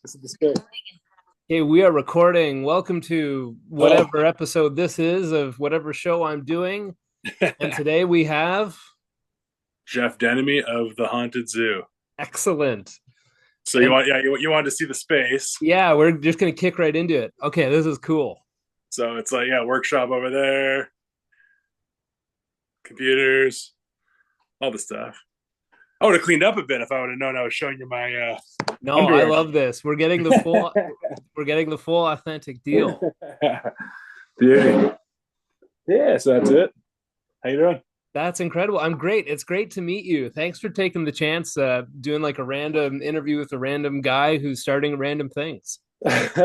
This is the space. Okay, we are recording. Welcome to Oh, whatever episode this is of whatever show I'm doing. And today we have Jeff Denomme of the Haunted Zoo. excellent. So And you wanted to see the space. yeah, we're just going to kick right into it. Okay, this is cool. So it's like workshop over there, computers, all the stuff. I would have cleaned up a bit if I would have known I was showing you my No, I underwear. love this. We're getting the full authentic deal. Beauty. Yeah, so that's it. How you doing? That's incredible. I'm great. It's great to meet you. Thanks for taking the chance doing like a random interview with a random guy who's starting random things. That's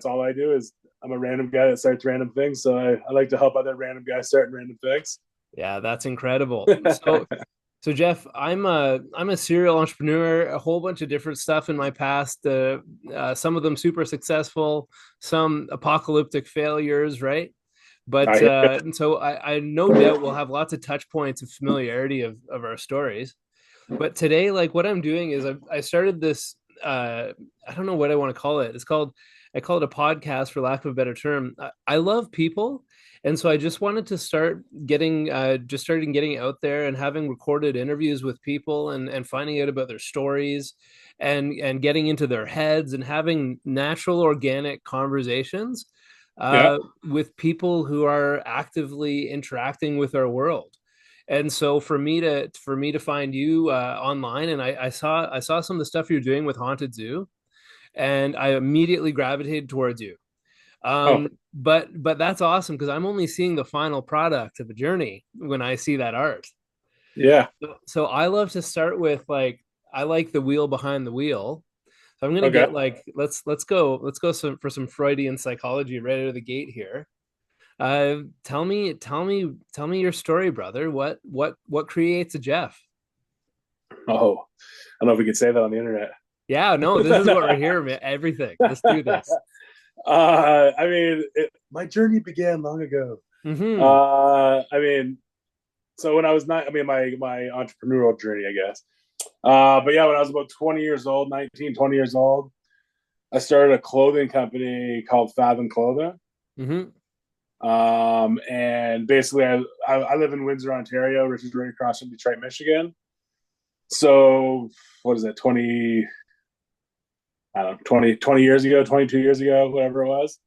all I do is I'm a random guy that starts random things. So I like to help other random guys start random things. Yeah, that's incredible. So Jeff, I'm a serial entrepreneur, a whole bunch of different stuff in my past. Some of them super successful, some apocalyptic failures, right? But I hear and so I no doubt we'll have lots of touch points of familiarity of our stories. But today, like what I'm doing is I started this. I don't know what I want to call it. I call it a podcast for lack of a better term. I love people, and so I just wanted to start getting just starting getting out there and having recorded interviews with people and finding out about their stories and getting into their heads and having natural organic conversations yeah. with people who are actively interacting with our world. And so for me to find you online, and I saw some of the stuff you're doing with Haunted Zoo, and I immediately gravitated towards you. Oh, But that's awesome because I'm only seeing the final product of a journey when I see that art. yeah. So I love to start with like I like the wheel behind the wheel. So I'm gonna Okay. get like let's go for some Freudian psychology right out of the gate here. Tell me your story, brother. What creates a Jeff? Oh, I don't know if we could say that on the internet. Yeah, no, this is what we're here, man. Everything. Let's do this. My journey began long ago. Hmm. Uh, I mean, so when I was not, my entrepreneurial journey, I guess. But yeah, when I was about 20 years old, 19, 20 years old, I started a clothing company called Fathom Clothing. Hmm. And basically, I live in Windsor, Ontario, which is right across from Detroit, Michigan. So what is that, 20, I don't know, 20 years ago, 22 years ago, whatever it was.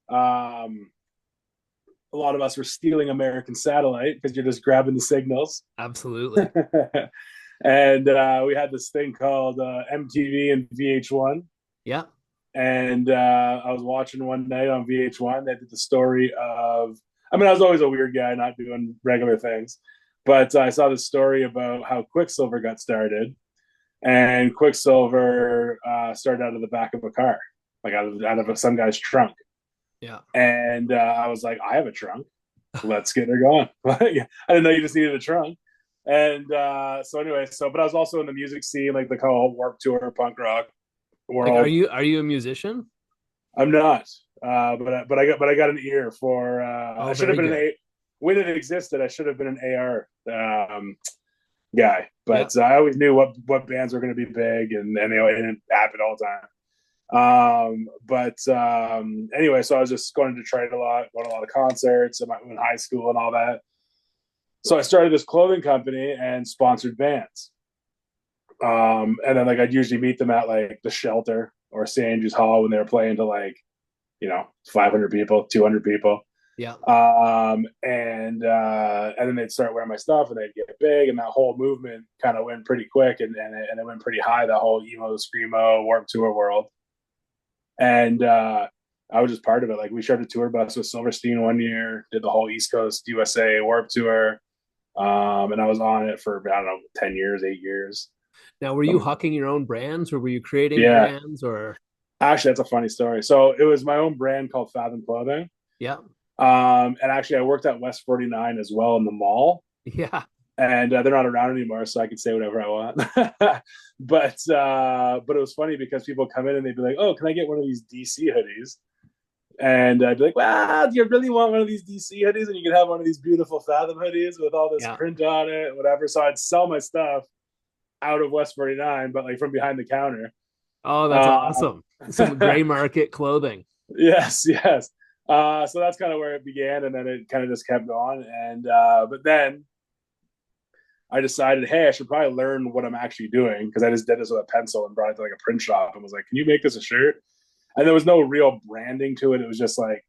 Um, a lot of us were stealing American satellite because you're just grabbing the signals. Absolutely. And we had this thing called MTV and VH1. Yeah. And I was watching one night on VH1. They did the story of, I was always a weird guy, not doing regular things. But I saw this story about how Quicksilver got started. And Quicksilver started out of the back of a car, like out of some guy's trunk. Yeah. And I was like, I have a trunk. Let's get her going. I didn't know you just needed a trunk. And so anyway, but I was also in the music scene, like the call Warp Tour, punk rock Like, are world. you a musician? I'm not, but I got an ear for. Oh, I should have very been an good. A. When it existed, I should have been an AR guy. Yeah. But I always knew what bands were going to be big, and it didn't happen all the time. But anyway, so I was just going to Detroit a lot, going to a lot of concerts in high school and all that. So I started this clothing company and sponsored bands. And then like I'd usually meet them at like the Shelter or St. Andrews Hall when they were playing to like 500 people, 200 people. Yeah. And then they'd start wearing my stuff and they'd get big, and that whole movement kind of went pretty quick, and it went pretty high. That whole emo, screamo, Warp Tour world, and I was just part of it. Like we shared a tour bus with Silverstein one year, did the whole East Coast USA Warp Tour, and I was on it for I don't know 10 years, 8 years. Now, were you hawking your own brands or were you creating Yeah, brands or actually, that's a funny story. So it was my own brand called Fathom Clothing. yeah. And actually, I worked at West 49 as well in the mall. Yeah. And they're not around anymore, so I can say whatever I want. But it was funny because people come in and they'd be like, "Oh, can I get one of these DC hoodies?" And I'd be like, "Wow, do you really want one of these DC hoodies? And you can have one of these beautiful Fathom hoodies with all this Yeah. print on it, whatever." So I'd sell my stuff out of West 49, but like from behind the counter. Oh, that's Uh, awesome. Some gray market clothing. yes, yes. So that's kind of where it began, and then it kind of just kept going. And but then I decided, hey, I should probably learn what I'm actually doing because I just did this with a pencil and brought it to like a print shop and was like, "Can you make this a shirt?" And there was no real branding to it. It was just like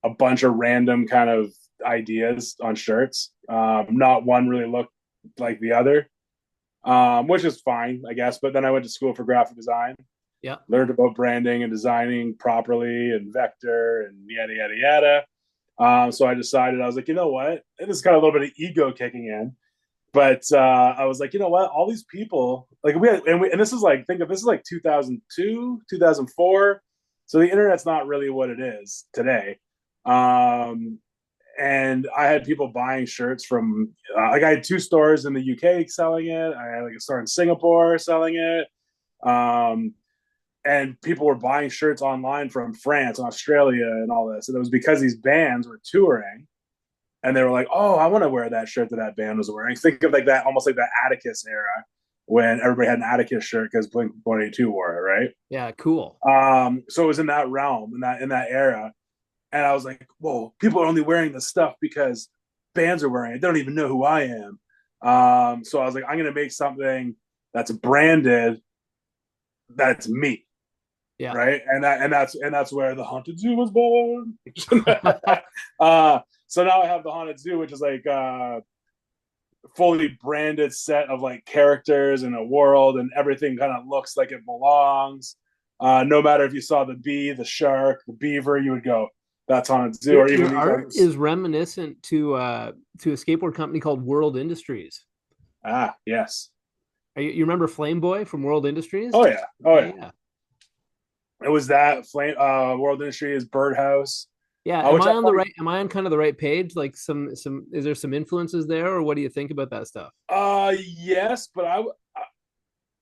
a bunch of random kind of ideas on shirts. Not one really looked like the other, which is fine, I guess. But then I went to school for graphic design, Yeah. learned about branding and designing properly and vector and yada, yada, yada. So I decided, I was like, you know what? And this is kind of a little bit of ego kicking in. But I was like, you know what? All these people, like and this is like, think of this is like 2002, 2004. So the internet's not really what it is today. Um, and I had people buying shirts from like I had two stores in the UK selling it. I had like a store in Singapore selling it. Um, and people were buying shirts online from France and Australia and all this. And it was because these bands were touring and they were like, "Oh, I want to wear that shirt that that band was wearing." Think of like that, almost like that Atticus era when everybody had an Atticus shirt because Blink 182 wore it, right? Yeah. Cool. So it was in that realm, in that era, and I was like, "Whoa, people are only wearing this stuff because bands are wearing it. They don't even know who I am." So I was like, "I'm gonna make something that's branded, that's me." Yeah. Right, and that's where the Haunted Zoo was born. So now I have the Haunted Zoo, which is like fully branded set of like characters in a world, and everything kind of looks like it belongs. No matter if you saw the bee, the shark, the beaver, you would go, "That's Haunted Zoo," or even Your these art ones. is reminiscent to a skateboard company called World Industries. Yes. You remember Flame Boy from World Oh Industries? yeah, oh Yeah, yeah. yeah. It was that flame. World Industry is Birdhouse, Yeah. Am which I I on the probably. right? Am I on kind of the right page? Like some is there some influences there, or what do you think about that stuff? Yes, but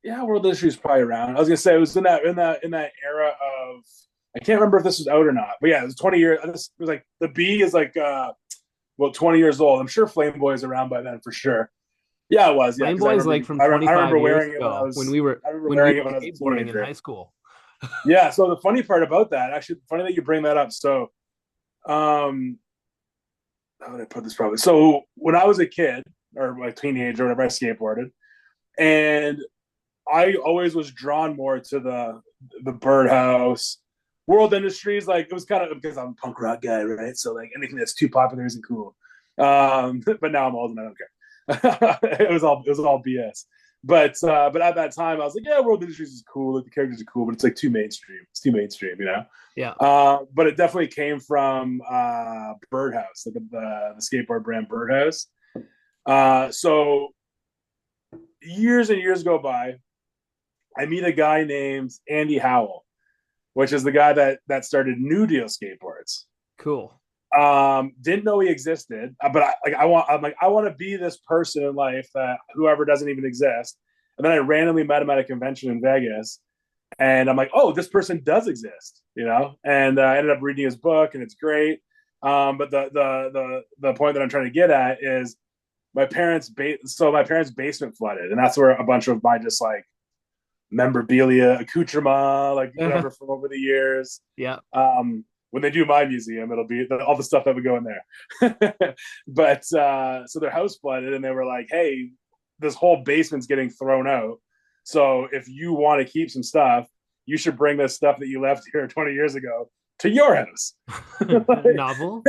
yeah, World Industry is probably around. I was gonna say it was in that era of. I can't remember if this was out or not, but yeah, it was 20 years. It was like the B is like 20 years old. I'm sure Flame Boy is around by then for sure. Yeah, it was. Yeah, Flame because I Boy is remember like from I 25 remember years wearing it when I ago was I remember when we wearing it were when I was a skateboarding in teenager. high school. Yeah. So the funny part about that, actually, funny that you bring that up. So, um, how would I put this probably? So when I was a kid or a teenager, or whatever, I skateboarded, and I always was drawn more to the birdhouse. World Industries, like it was kind of because I'm a punk rock guy, right? So like anything that's too popular isn't cool. But now I'm old and I don't care. it was all BS. But at that time I was like, yeah, World Industries is cool. Like the characters are cool, but it's like too mainstream. It's too mainstream, you know. Yeah. But it definitely came from Birdhouse, like the skateboard brand Birdhouse. So years and years go by. I meat a guy named Andy Howell, which is the guy that started New Deal skateboards. Cool. Didn't know he existed, but I want to be this person in life that whoever doesn't even exist. And then I randomly met him at a convention in Vegas, and I'm like, oh, this person does exist, you know. And I ended up reading his book, and it's great. But the point that I'm trying to get at is my parents' basement flooded, and that's where a bunch of my just like memorabilia, accoutrement, like whatever from over the years. Yeah. When they do my museum, it'll be all the stuff that would go in there. But so their house flooded, and they were like, "Hey, this whole basement's getting thrown out. So if you want to keep some stuff, you should bring this stuff that you left here 20 years ago to your house." Novel.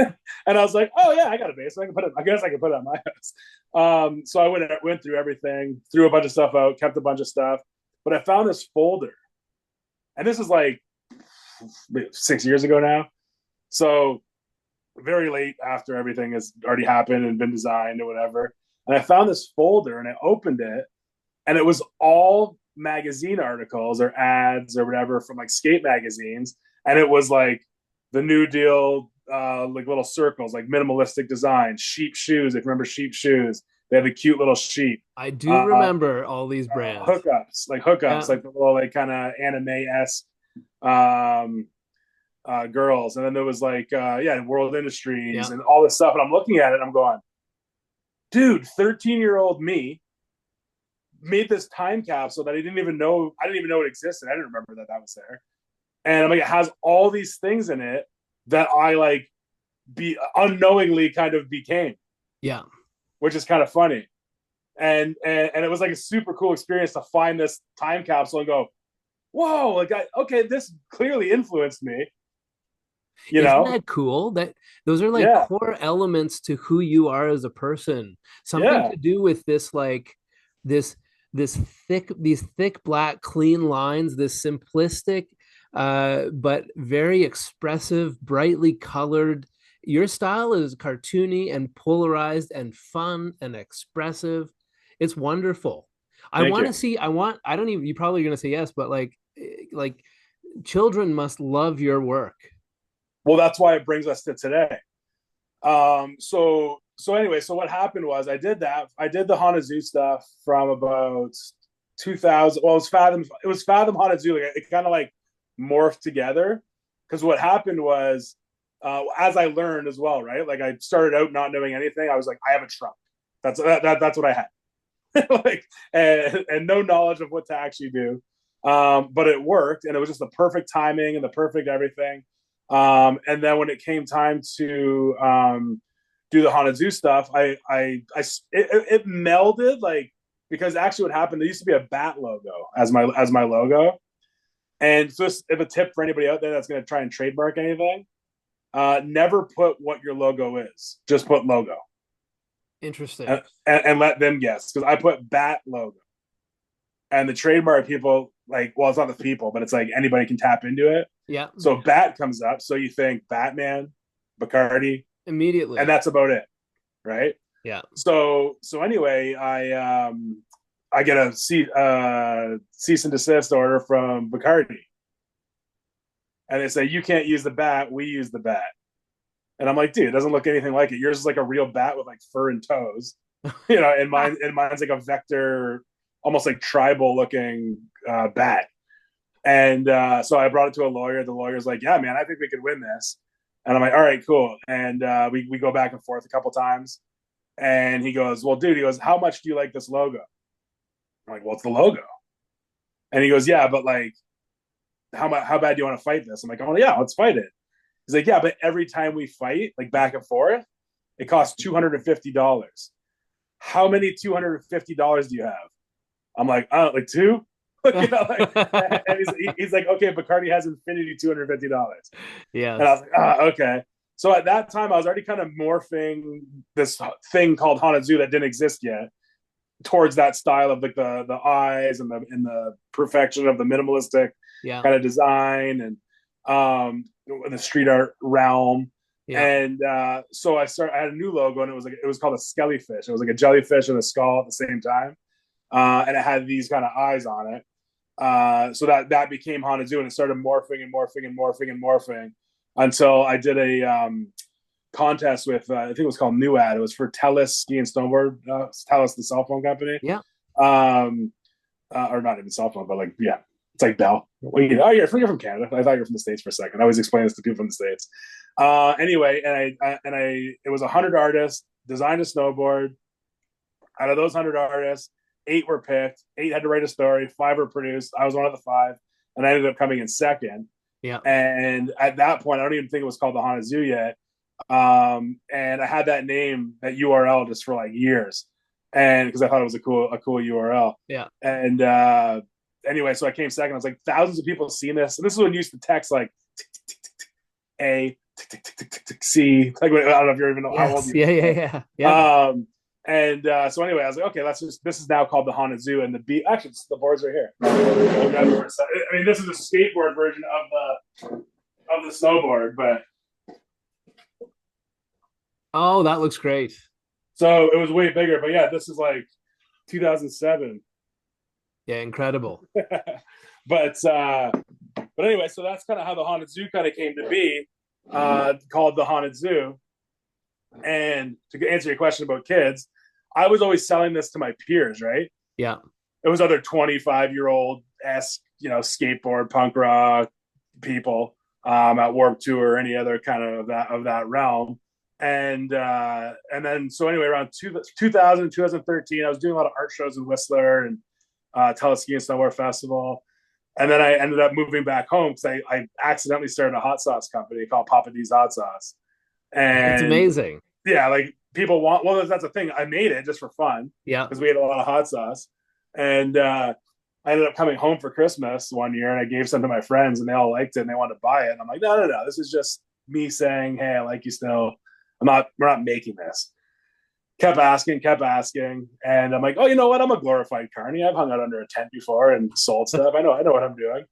And I was like, "Oh yeah, I got a basement. I guess I can put it on my house." So I went through everything, threw a bunch of stuff out, kept a bunch of stuff, but I found this folder, and this is like 6 years ago now. So very late after everything has already happened and been designed or whatever. And I found this folder and I opened it, and it was all magazine articles or ads or whatever from like skate magazines. And it was like the New Deal, like little circles, like minimalistic design, sheep shoes. If you remember sheep shoes, they have the cute little sheep. I do Uh, remember all these brands. hookups, Yeah. like the little like kind of anime esque um, girls, and then there was like World Industries Yeah. and all this stuff. And I'm looking at it, and I'm going, dude, 13-year-old me made this time capsule that I didn't even know it existed. I didn't remember that was there. And I'm like, it has all these things in it that I like be unknowingly kind of became, Yeah. which is kind of funny. And it was like a super cool experience to find this time capsule and go, whoa, like okay, this clearly influenced me, you Isn't know? that cool? That those are like Yeah, core elements to who you are as a person. Something yeah, to do with this like this this these thick black clean lines, this simplistic but very expressive, brightly colored. Your style is cartoony and polarized and fun and expressive. It's wonderful. I thank want you. to see, I don't even, you're probably going to say yes, but like children must love your work. Well, that's why it brings us to today. So anyway, so what happened was I did that. I did the Hanazu stuff from about 2000. Well, it was Fathom Hanazu. Like, it kind of like morphed together because what happened was, as I learned as well, right? Like I started out not knowing anything. I was like, I have a truck. That's what I had. Like, and no knowledge of what to actually do. But it worked, and it was just the perfect timing and the perfect everything. And then when it came time to do the Hanazu stuff, it melded like because actually what happened, there used to be a bat logo as my logo. And so if a tip for anybody out there that's going to try and trademark anything, never put what your logo is. Just put logo Interesting. and let them guess. Because I put bat logo, and the trademark people like, well, it's not the people, but it's like anybody can tap into it. Yeah. So bat comes up, so you think Batman, Bacardi, and Immediately. that's about it, right? Yeah. So anyway, I get a cease and desist order from Bacardi, and they say you can't use the bat, we use the bat. And I'm like, dude, it doesn't look anything like it. Yours is like a real bat with like fur and toes, and mine's like a vector, almost like tribal looking bat. And so I brought it to a lawyer. The lawyer's like, yeah, man, I think we could win this. And I'm like, all right, cool. And we go back and forth a couple times. And he goes, well, dude, he goes, how much do you like this logo? I'm like, well, it's the logo. And he goes, yeah, but like, how bad do you want to fight this? I'm like, oh, yeah, let's fight it. He's like, yeah, but every time we fight, like back and forth, it costs $250. How many $250 do you have? I'm like, like two. And he's like, okay, Bacardi has Infinity $250. And I Yes. was like, okay. So at that time, I was already kind of morphing this thing called Hanazu that didn't exist yet towards that style of like the eyes and the perfection of the minimalistic Yeah. kind of design and the street art realm. Yeah. And so I had a new logo, and it was called a skellyfish. It was like a jellyfish and a skull at the same time, and it had these kind of eyes on it. So that became Hanazu, and it started morphing and morphing and morphing and morphing until I did a contest with I think it was called New Ad. It was for Telus Ski and Snowboard, Telus the cell phone company, Yeah. or not even cell phone, but like yeah, it's like Bell. Well, oh, you're from Canada. I thought you were from the States for a second. I always explain this to people from the States. Anyway, it was 100 artists designed a snowboard. Out of those 100 artists, 8 were picked. 8 had to write a story. 5 were produced. I was one of the 5, and I ended up coming in second. Yeah. And at that point, I don't even think it was called the Hanazu yet. And I had that name, that URL, just for like years, and because I thought it was a cool URL. Yeah. And anyway, so I came second. I was like, thousands of people have seen this, and this is when you used to text like A C. Like, I don't know if you even know how old Yes. you Yeah. Yeah. are. Yeah. Yeah. And so anyway, I was like, okay, this is now called the Hanazu, and the B. Actually, the boards are here. I mean, this is a skateboard version of the snowboard, but Oh, that looks great. so it was way bigger. But yeah, this is like 2007. Yeah. Incredible. But anyway, so that's kind of how the Hanazu kind of came to be, called the Hanazu. And to answer your question about kids, I was always selling this to my peers, right? Yeah. It was other 25-year-old esque, skateboard punk rock people at Warped Tour or any other kind of that realm. And then so anyway, around 2000, 2013, I was doing a lot of art shows in Whistler, and Teleski and Snowboard Festival. And then I ended up moving back home because I accidentally started a hot sauce company called Papa D's Hot Sauce. It's And amazing. yeah, like people want, well, that's the thing. I made it just for fun Yeah. because we had a lot of hot sauce. And I ended up coming home for Christmas one year and I gave some to my friends and they all liked it and they wanted to buy it. And I'm like, no, no, no. This is just me saying, hey, I like you still. We're not making this. Kept asking. And I'm like, oh, you know what? I'm a glorified carny. I've hung out under a tent before and sold stuff. I know what I'm doing.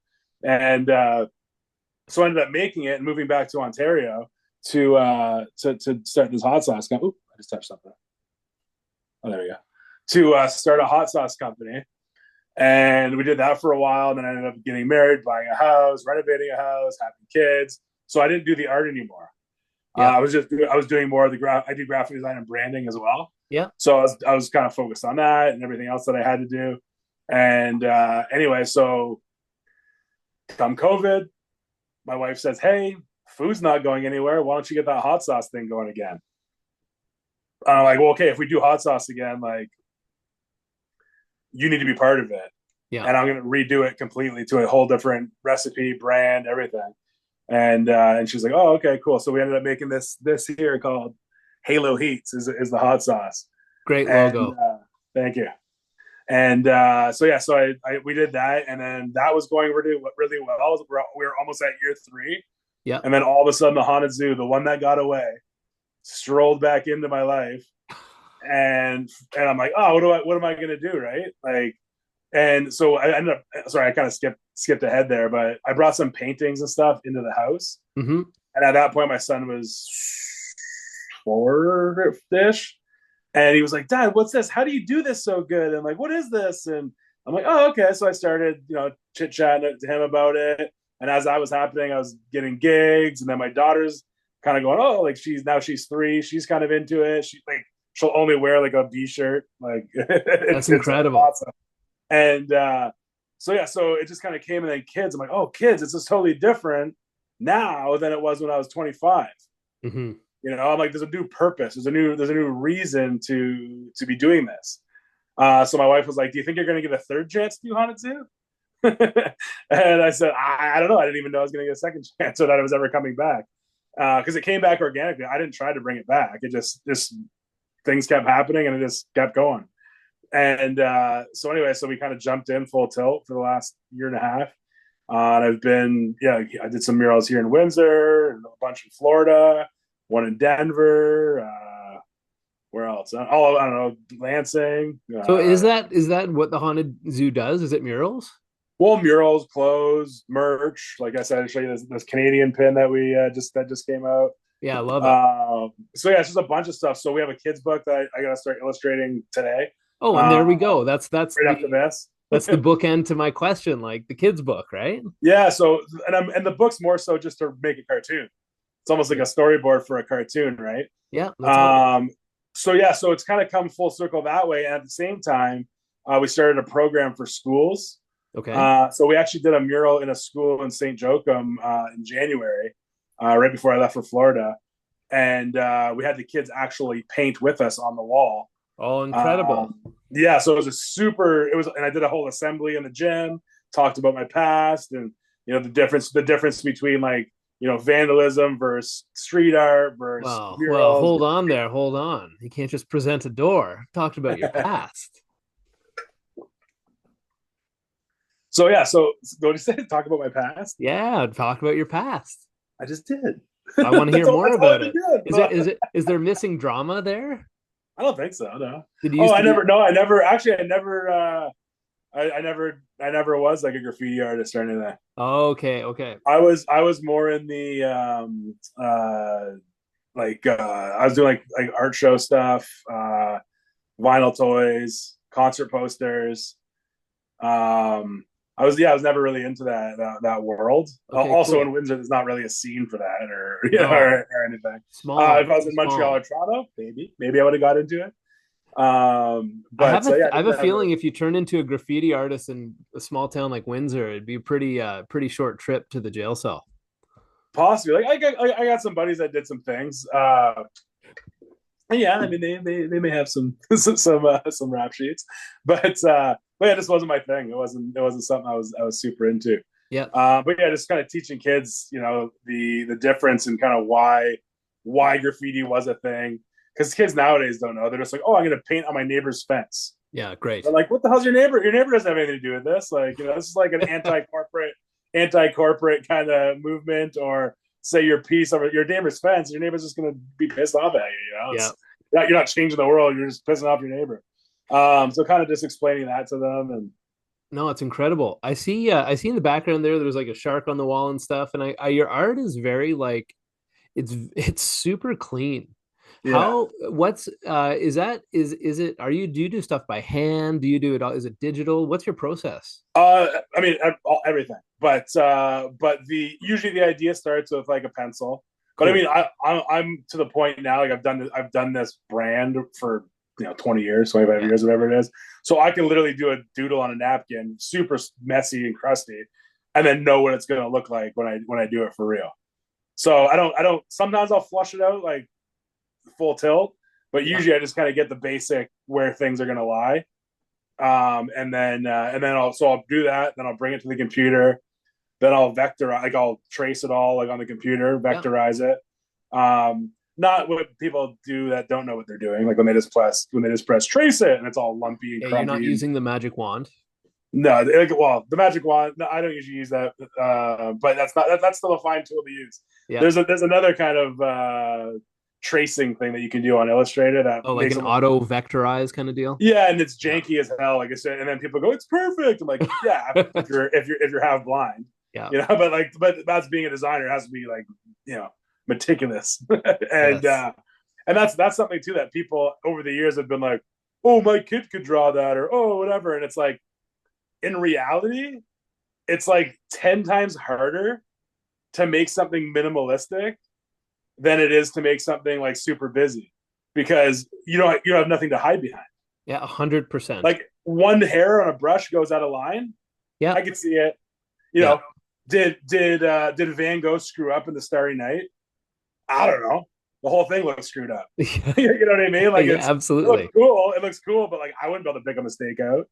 And so I ended up making it and moving back to Ontario to start this hot sauce company. Oop, I just touched something. Oh, there we go. To start a hot sauce company. And we did that for a while. And then I ended up getting married, buying a house, renovating a house, having kids. So I didn't do the art anymore. Yeah. I was doing more of I do graphic design and branding as well. Yeah. So I was kind of focused on that and everything else that I had to do. And anyway, so come COVID, my wife says, hey, food's not going anywhere. Why don't you get that hot sauce thing going again? I'm like, well, okay, if we do hot sauce again, like you need to be part of it. Yeah. And I'm going to redo it completely to a whole different recipe, brand, everything. And she's like, oh, okay, cool. So we ended up making this here called Halo Heats is the hot sauce. Great And logo. thank you. And so we did that, and then that was going really well. We were almost at year 3. Yeah. And then all of a sudden, the Haunted Zoo, the one that got away, strolled back into my life, and I'm like, oh, what am I gonna do, right? Like, and so I ended up. Sorry, I kind of skipped ahead there, but I brought some paintings and stuff into the house, Mm-hmm. and at that point, my son was 4-ish. And he was like, Dad, what's this? How do you do this so good? And like, what is this? And I'm like, oh, okay. So I started, chit chatting to him about it. And as that was happening, I was getting gigs. And then my daughter's kind of going, oh, like she's 3. She's kind of into it. She'll only wear like a B shirt. Like That's incredible. It's awesome. And so it just kind of came. And then kids, I'm like, oh, kids, it's just totally different now than it was when I was 25. Mm-hmm. I'm like, there's a new purpose. There's a new reason to be doing this. So my wife was like, do you think you're going to get a third chance to do Haunted Zoo? And I said, I don't know. I didn't even know I was going to get a second chance or that it was ever coming back. Because it came back organically. I didn't try to bring it back. It just things kept happening and it just kept going. And so we kind of jumped in full tilt for the last year and a half. And I did some murals here in Windsor and a bunch in Florida. One in Denver. Where else? I don't know. Lansing. So is that what the Haunted Zoo does? Is it murals? Well, murals, clothes, merch. Like I said, I show you this Canadian pin that we just came out. Yeah, I love it. So it's just a bunch of stuff. So we have a kids book that I got to start illustrating today. Oh, and there we go. That's right after this. That's the bookend to my question, like the kids book, right? Yeah. So and the book's more so just to make a cartoon. It's almost like a storyboard for a cartoon, right? Yeah. So it's kind of come full circle that way. And at the same time, we started a program for schools. Okay. So we actually did a mural in a school in St. Joachim in January, right before I left for Florida. And we had the kids actually paint with us on the wall. Oh, incredible. So it was, and I did a whole assembly in the gym, talked about my past and, the difference between like, vandalism versus street art versus murals. Well, hold on. You can't just present a door. Talked about your past. So what did you say? Talk about my past? Yeah, talk about your past. I just did. I want to hear more about it. Is there missing drama there? I don't think so. No. I never was like a graffiti artist or anything. Okay. I was more in the I was doing like art show stuff, vinyl toys, concert posters. I was never really into that world. Okay, also cool. in Windsor, there's not really a scene for that or anything. Small. If I was in Montreal or Toronto, maybe I would have got into it. But I have a feeling if you turn into a graffiti artist in a small town like Windsor, it'd be a pretty short trip to the jail cell. Possibly. Like I got some buddies that did some things. Yeah, I mean they may have some rap sheets, but But yeah, this wasn't my thing. It wasn't something I was super into. Yeah. But yeah, just kind of teaching kids, the difference and kind of why graffiti was a thing. Because kids nowadays don't know. They're just like, oh, I'm going to paint on my neighbor's fence. Yeah. Great. They're like, what the hell's your neighbor? Your neighbor doesn't have anything to do with this. Like, this is like an anti-corporate kind of movement. Or say your piece of your neighbor's fence, your neighbor's just going to be pissed off at you. Yeah. You're not changing the world. You're just pissing off your neighbor. So kind of just explaining that to them. And No, it's incredible. I see in the background there's like a shark on the wall and stuff. And your art is very like, it's super clean. yeah, What's is it, do you do stuff by hand? Do you do it all? Is it digital? What's your process? I mean everything, but usually the idea starts with like a pencil. But I Cool. mean, I'm to the point now. Like I've done this brand for 20 years, 25 Yeah. years, whatever it is. So I can literally do a doodle on a napkin, super messy and crusty, and then know what it's going to look like when I do it for real. So I don't. Sometimes I'll flush it out like full tilt, but Yeah. usually I just kind of get the basic where things are going to lie. And then I'll do that. Then I'll bring it to the computer. Then I'll I'll trace it all like on the computer, Yeah. vectorize it. Not what people do that don't know what they're doing, like when they just press trace it and it's all lumpy and Yeah, you're not crumpy. using the magic wand. No, well, the magic wand. No, I don't usually use that, but that's still a fine tool to use. Yeah. There's another kind of tracing thing that you can do on Illustrator that Oh, like makes an it look. auto vectorize kind of deal. Yeah, and it's Yeah. janky as hell. Like I said, and then people go, "It's perfect." I'm like, "Yeah, if you're half blind, Yeah. But that's being a designer. It has to be like meticulous, and Yes. and that's something too that people over the years have been like, "Oh, my kid could draw that," or "Oh, whatever," and it's like in reality, it's like 10 times harder to make something minimalistic than it is to make something like super busy because you have nothing to hide behind. Yeah, 100%. Like one hair on a brush goes out of line. Yeah. I could see it. You Yeah. know, did Van Gogh screw up in the Starry Night? I don't know. The whole thing looks screwed up. You know what I mean? Like Yeah, it looks absolutely. cool. It looks cool, but like I wouldn't be able to pick a mistake out.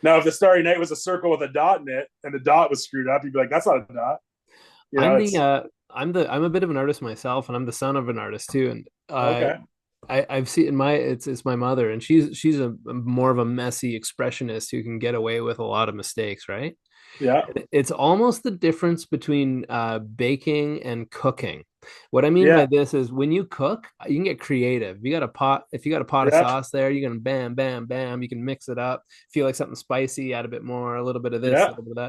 Now, if the Starry Night was a circle with a dot in it and the dot was screwed up, you'd be like, that's not a dot. I'm the It's I'm a bit of an artist myself, and I'm the son of an artist too. And okay. I've seen it's my mother, and she's a more of a messy expressionist who can get away with a lot of mistakes, right? Yeah. It's almost the difference between baking and cooking. What I mean by Yeah. this is when you cook, you can get creative. If you got a pot of Yeah. sauce there, you can bam, bam, bam. You can mix it up. Feel like something spicy, add a bit more, a little bit of this, a Yeah. little bit of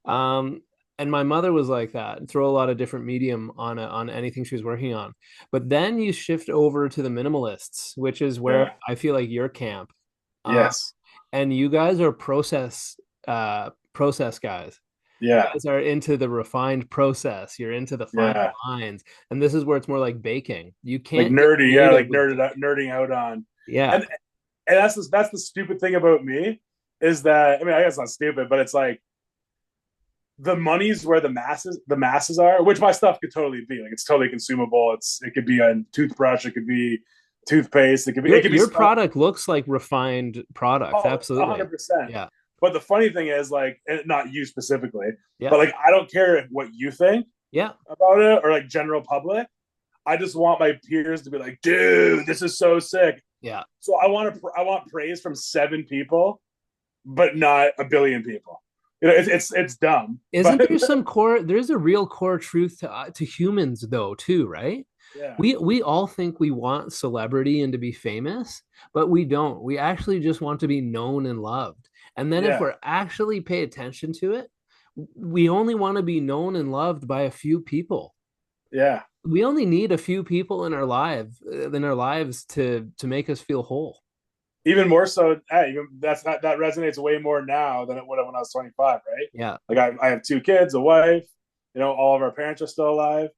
that. And my mother was like that, throw a lot of different medium on anything she was working on. But then you shift over to the minimalists, which is where Yeah. I feel like your camp. Uh, Yes. and you guys are process guys. You Yeah. guys are into the refined process. You're into the fine Yeah. lines. And this is where it's more like baking. You Like can't get nerdy. Yeah. creative Like with nerding out on. yeah. And that's the stupid thing about me is that I mean I guess it's not stupid, but it's like the money's where the masses are, which my stuff could totally be. Like it's totally consumable. It could be a toothbrush, it could be toothpaste, it could be Your stuff. product looks like refined products. Oh, Absolutely. 100%. Yeah. But the funny thing is, like, and not you specifically, Yeah. but like, I don't care what you think Yeah. about it or like general public. I just want my peers to be like, dude, this is so sick. Yeah. So I want praise from 7 people, but not a billion people. It's dumb, Isn't but there there's a real core truth to humans though too, right? yeah, We all think we want celebrity and to be famous, but we don't. We actually just want to be known and loved. And then if yeah, we're actually pay attention to it, we only want to be known and loved by a few people. yeah. We only need a few people in our lives to make us feel whole. Even more so, hey, that resonates way more now than it would have when I was 25, right? Yeah. Like I have 2 kids, a wife, all of our parents are still alive,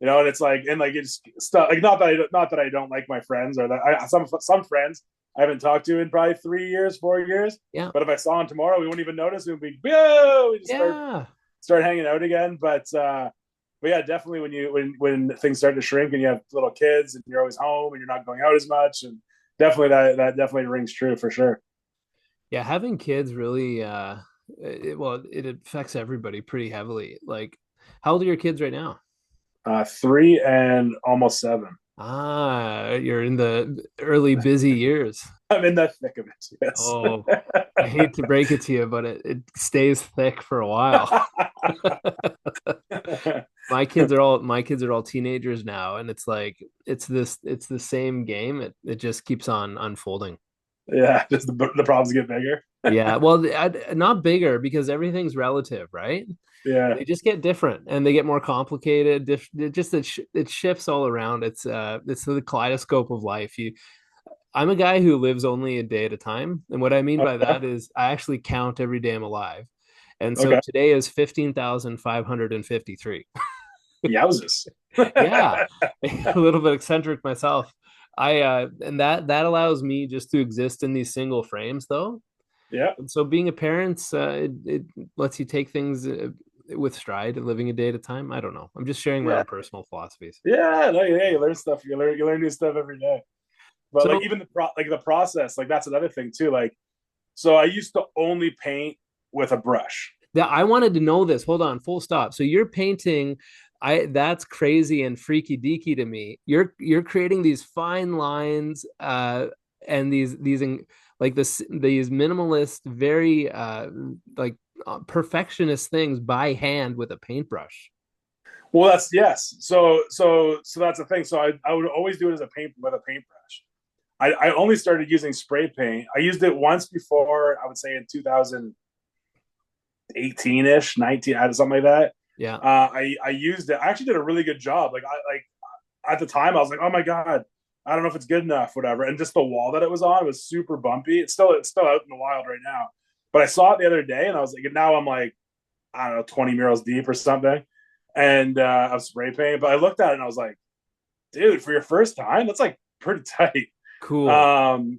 and it's like, and like it's stuff like not that I don't like my friends or that some friends I haven't talked to in probably 3 years, 4 years, Yeah. but if I saw them tomorrow, we wouldn't even notice. We'd be, whoa, we just Yeah. start hanging out again. But yeah, definitely when things start to shrink and you have little kids and you're always home and you're not going out as much and definitely that definitely rings true for sure. Yeah, having kids really it affects everybody pretty heavily. Like, how old are your kids right now? 3 and almost 7. Ah, you're in the early busy years. I'm in the thick of it. Yes. Oh, I hate to break it to you, but it stays thick for a while. My kids are all teenagers now, and it's like it's the same game. It just keeps on unfolding. Yeah, just the problems get bigger. Yeah, well, not bigger because everything's relative, right? Yeah. They just get different and they get more complicated. It shifts all around. It's the kaleidoscope of life. I'm a guy who lives only a day at a time, and what I mean by Okay. that is I actually count every day I'm alive. And so Okay. today is 15,553. Yowzers. Yeah, a little bit eccentric myself. I and that allows me just to exist in these single frames though. Yeah. And so being a parent, it lets you take things with stride, living a day at a time. I don't know. I'm just sharing my Yeah. own personal philosophies. Yeah. No, yeah, you learn stuff. You learn new stuff every day. But like So even the process, like that's another thing too. Like so I used to only paint with a brush. that I wanted to know this. Hold on, full stop. So you're painting. That's crazy and freaky deaky to me. You're creating these fine lines, and like these minimalist, very like perfectionist things by hand with a paintbrush. Well, that's yes. So that's the thing. So I would always do it as a paint with a paintbrush. I only started using spray paint. I used it once before, I would say in 2018 ish, 19, something like that. Yeah. I used it. I actually did a really good job. Like at the time, I was like, oh my god, I don't know if it's good enough, whatever. And just the wall that it was on was super bumpy. It's still out in the wild right now. But I saw it the other day, and I was like, now I'm like, I don't know, 20 murals deep or something, and of spray paint. But I looked at it and I was like, dude, for your first time, that's like pretty tight. Cool.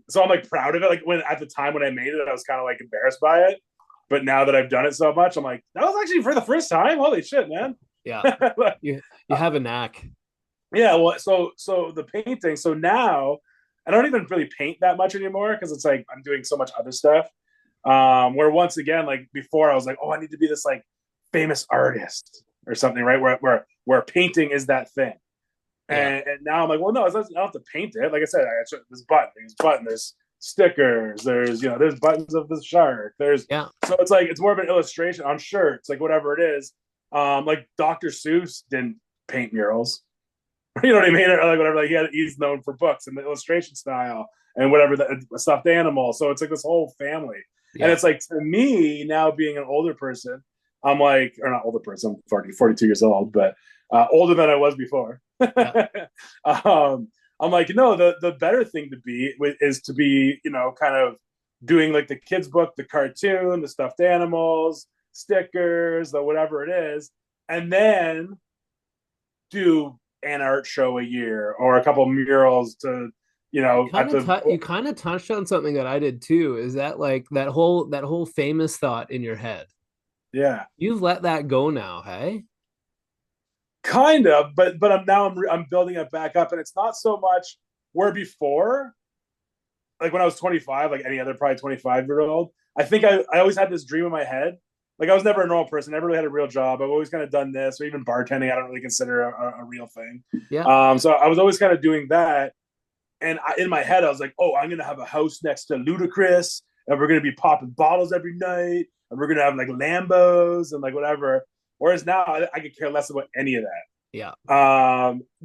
So I'm like proud of it. Like when at the time when I made it, I was kind of like embarrassed by it. But now that I've done it so much, I'm like, that was actually for the first time. Holy shit, man. Yeah. You have a knack. Yeah, well, so the painting. So now I don't even really paint that much anymore because it's like I'm doing so much other stuff. Where once again, like before, I was like, oh, I need to be this like famous artist or something, right? Where painting is that thing. Yeah. And now I'm like, well, no, I don't have to paint it. Like I said, there's stickers, there's buttons of the shark. Yeah. So it's like it's more of an illustration on shirts, like whatever it is. Like Dr. Seuss didn't paint murals. You know what I mean? Or like whatever. Like he's known for books and the illustration style and whatever the stuffed animal. So it's like this whole family. And Yeah. it's like to me now being an older person, I'm like, or not older person, I'm 42 years old, but older than I was before. Yeah. I'm like, no, the better thing to be is to be, kind of doing like the kids book, the cartoon, the stuffed animals, stickers, the whatever it is, and then do an art show a year or a couple murals to, at the You kind of touched on something that I did too. Is that like that whole famous thought in your head? yeah, You've let that go now, hey? kind of, but I'm building it back up, and it's not so much where before, like when I was 25, like any other probably 25-year-old, I think I always had this dream in my head. Like I was never a normal person, never really had a real job. I've always kind of done this, or even bartending. I don't really consider a real thing. Yeah. So I was always kind of doing that, and in my head, I was like, oh, I'm gonna have a house next to Ludacris, and we're gonna be popping bottles every night, and we're gonna have like Lambos and like whatever. Whereas now, I could care less about any of that. Yeah.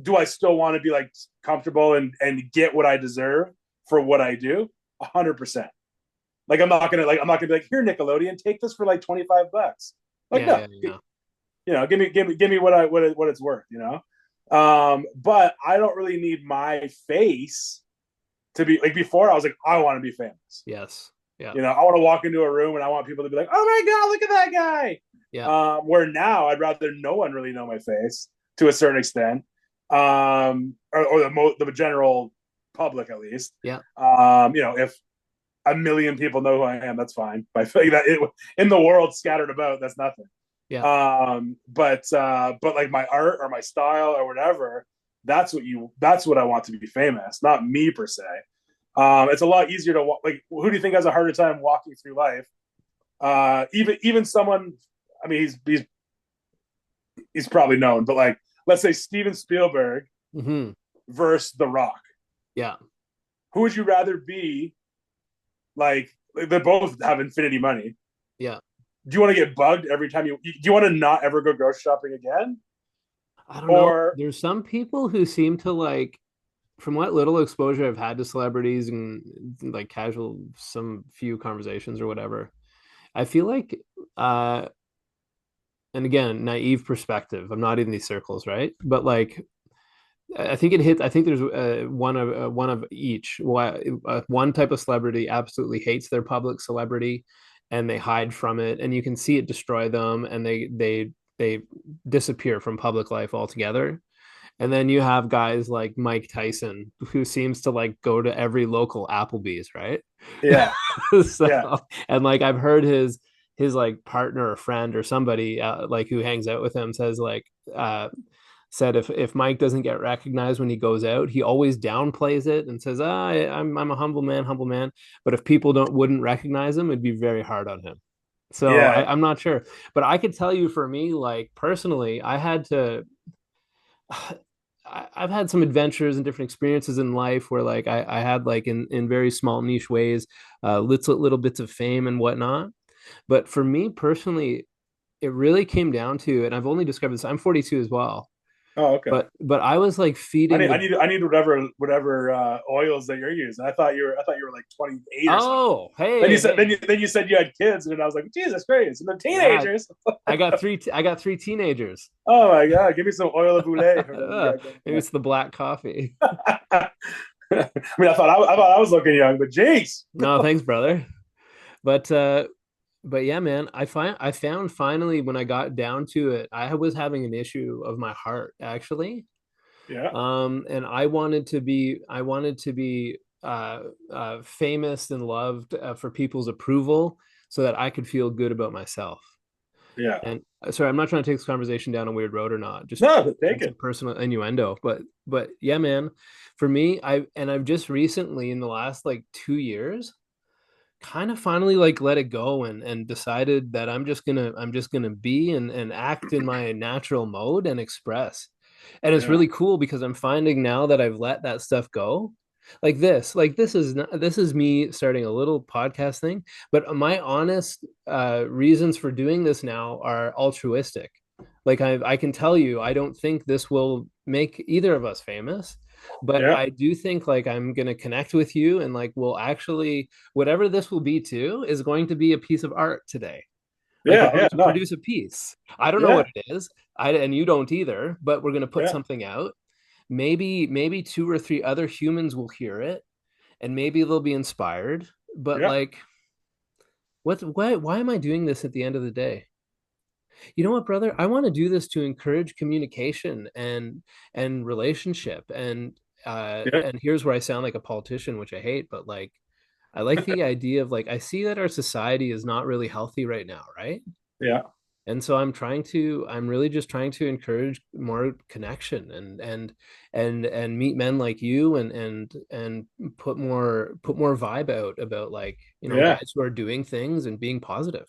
Do I still want to be like comfortable and get what I deserve for what I do? 100%. Like I'm not gonna be like, here, Nickelodeon, take this for like $25. Like Yeah. no, Yeah. Yeah. give me what it's worth. But I don't really need my face to be like before. I was like, I want to be famous. Yes. Yeah. I want to walk into a room and I want people to be like, oh my god, look at that guy. Yeah. Where now I'd rather no one really know my face to a certain extent, or the general public at least. Yeah. If a million people know who I am, that's fine. I feel like that in the world scattered about, that's nothing. Yeah. But like my art or my style or whatever, that's what I want to be famous, not me per se. It's a lot easier to walk. Like, who do you think has a harder time walking through life? Even someone. I mean, he's probably known, but like, let's say Steven Spielberg Mm-hmm. versus The Rock. Yeah. Who would you rather be? Like, they both have infinity money. Yeah. Do you want to get bugged every time do you want to not ever go grocery shopping again? I don't know. Or There's some people who seem to like, from what little exposure I've had to celebrities and like casual, some few conversations or whatever, I feel like, uh, and again, naive perspective. I'm not in these circles, right? But like, I think it hit. I think there's one of each. One type of celebrity absolutely hates their public celebrity, and they hide from it, and you can see it destroy them, and they disappear from public life altogether. And then you have guys like Mike Tyson, who seems to like go to every local Applebee's, right? yeah, yeah, So, and like I've heard his like partner or friend or somebody like who hangs out with him says like said if Mike doesn't get recognized when he goes out, he always downplays it and says, I'm a humble man, humble man. But if people don't wouldn't recognize him, it'd be very hard on him. So yeah, I'm not sure, but I could tell you for me, like personally, I had to I've had some adventures and different experiences in life where like I had like in very small niche ways, little bits of fame and whatnot. But for me personally, it really came down to, and I've only discovered this. I'm 42 as well, oh, okay. but I was like feeding the. I need whatever oils that you're using. I thought you were like 28 or something. Oh, hey, hey, Then you said you had kids, and I was like, Jesus Christ, and they're yeah, teenagers. I got three teenagers. Oh my god, give me some oil of boulet. Maybe it's the black coffee. I mean, I thought I was looking young, but jeez. No, thanks, brother. But yeah, man, I found finally when I got down to it, I was having an issue of my heart actually. Yeah, And I wanted to be famous and loved for people's approval so that I could feel good about myself. yeah. And sorry, I'm not trying to take this conversation down a weird road or not, just No, but take some it. personal innuendo. But yeah, man, for me, I've just recently in the last like 2 years kind of finally like let it go and decided that I'm just gonna be and act in my natural mode and express. And it's Yeah, really cool because I'm finding now that I've let that stuff go. This is not, this is me starting a little podcast thing, but my honest reasons for doing this now are altruistic. Like I can tell you, I don't think this will make either of us famous, but yeah, I do think like I'm gonna connect with you and like we'll actually whatever this will be too is going to be a piece of art today. Like we're yeah, going yeah. to No, produce a piece. I don't know yeah, what it is. And you don't either, but we're going to put yeah, something out. Maybe two or three other humans will hear it and maybe they'll be inspired. But yeah, like why am I doing this at the end of the day? You know what, brother? I want to do this to encourage communication and relationship yeah, and here's where I sound like a politician, which I hate, but like I like the idea of like I see that our society is not really healthy right now, right? yeah, And so I'm really just trying to encourage more connection and meet men like you and put more vibe out about like you know yeah. guys who are doing things and being positive.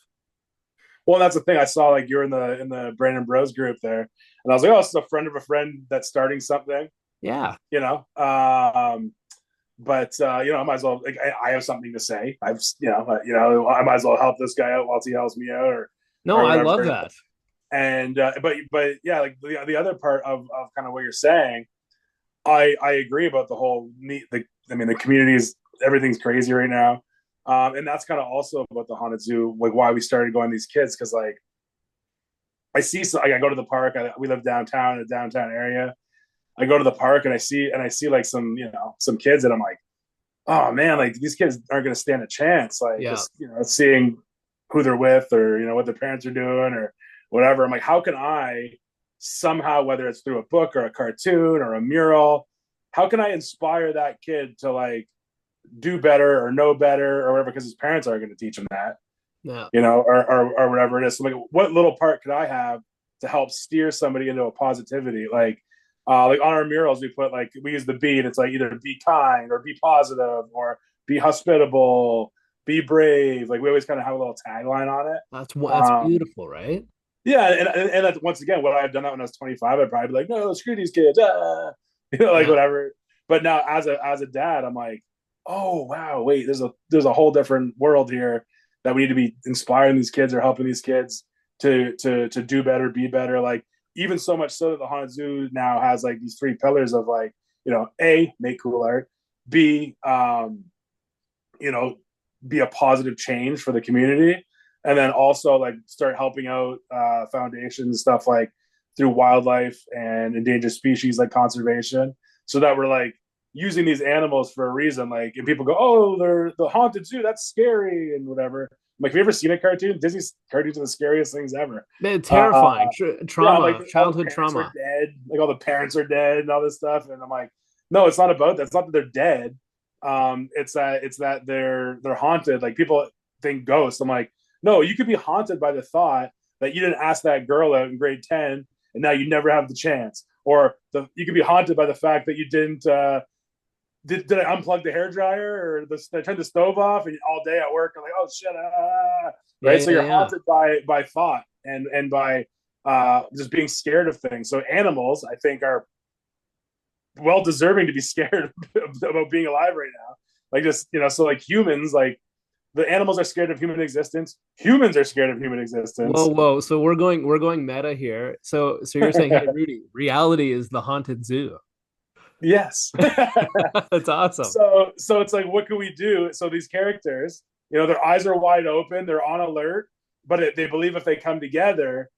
Well, that's the thing. I saw like you're in the Brandon Bros group there, and I was like, oh, it's a friend of a friend that's starting something, Yeah. you know. But you know, I might as well. Like, I have something to say. You know, I might as well help this guy out while he helps me out, No, or I love whatever. that. And but yeah, like the other part of kind of what you're saying, I agree about the whole I mean, the communities, everything's crazy right now. And that's kind of also about the haunted zoo, like why we started going to these kids, because like like, I go to the park. We live downtown in a downtown area. I go to the park and I see like some kids, and I'm like, oh man, like these kids aren't going to stand a chance. Like Yeah. just seeing who they're with, or what their parents are doing, or whatever. I'm like, how can I somehow, whether it's through a book or a cartoon or a mural, how can I inspire that kid to like do better or know better or whatever? Because his parents aren't going to teach him that, Yeah. or whatever it is. So like, what little part could I have to help steer somebody into a positivity? Like, Like on our murals, we put like we use the B, and it's like either be kind or be positive or be hospitable, be brave. Like we always kind of have a little tagline on it. That's Um, beautiful, right? yeah, and that's, once again, what I had done that when I was 25, I'd probably be like, no, screw these kids, like Yeah. whatever. But now, as a dad, I'm like, oh wow, wait, there's a whole different world here that we need to be inspiring these kids or helping these kids to do better, be better. Like even so much so that the Haunted Zoo now has like these three pillars of like, A, make cool art, B, you know, be a positive change for the community, and then also like start helping out foundations stuff like through wildlife and endangered species like conservation, so that we're like using these animals for a reason. Like, and people go, oh, they're the haunted zoo, that's scary and whatever. I'm like, have you ever seen a cartoon? Disney's cartoons are the scariest things ever. Man, uh terrifying. yeah, I'm like, Trauma, all the childhood parents are trauma. dead, like all the parents are dead and all this stuff, and I'm like, no, it's not about that. It's not that they're dead. It's that they're haunted. Like people think ghosts. I'm like, no, you could be haunted by the thought that you didn't ask that girl out in grade 10 and now you never have the chance. Or you could be haunted by the fact that you didn't did I unplug the hair dryer, or I turned the stove off, and all day at work I'm like, oh shit, Yeah, right? So yeah, you're yeah. haunted by thought and by just being scared of things. So animals, I think, are well deserving to be scared about being alive right now. Like just, so like humans, like the animals are scared of human existence. Humans are scared of human Whoa, existence. whoa. So we're going meta here. So you're saying, hey, Rudy, reality is the haunted zoo. Yes. That's awesome. So it's like, what can we do? So these characters, their eyes are wide open, they're on alert, but they believe if they come together,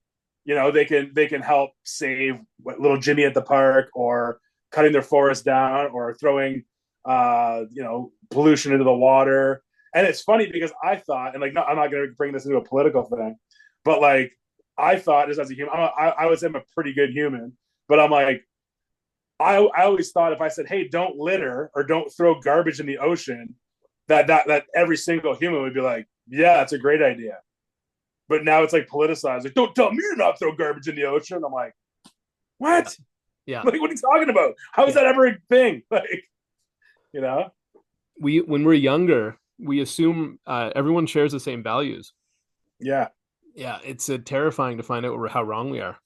they can help save little Jimmy at the park, or cutting their forest down, or throwing pollution into the water. And it's funny because I thought, and like, no, I'm not going to bring this into a political thing, but like I thought, just as a human, I would say I'm a pretty good human, but I'm like, I always thought if I said, hey, don't litter or don't throw garbage in the ocean, that every single human would be like, yeah, that's a great idea. But now it's like politicized. Like, don't tell me to not throw garbage in the ocean. I'm like, Yeah, what? yeah, Like, what are you talking about? How is yeah. that ever a thing? Like, you know? We when we're younger, we assume everyone shares the same values. Yeah. Yeah, it's terrifying to find out how wrong we are.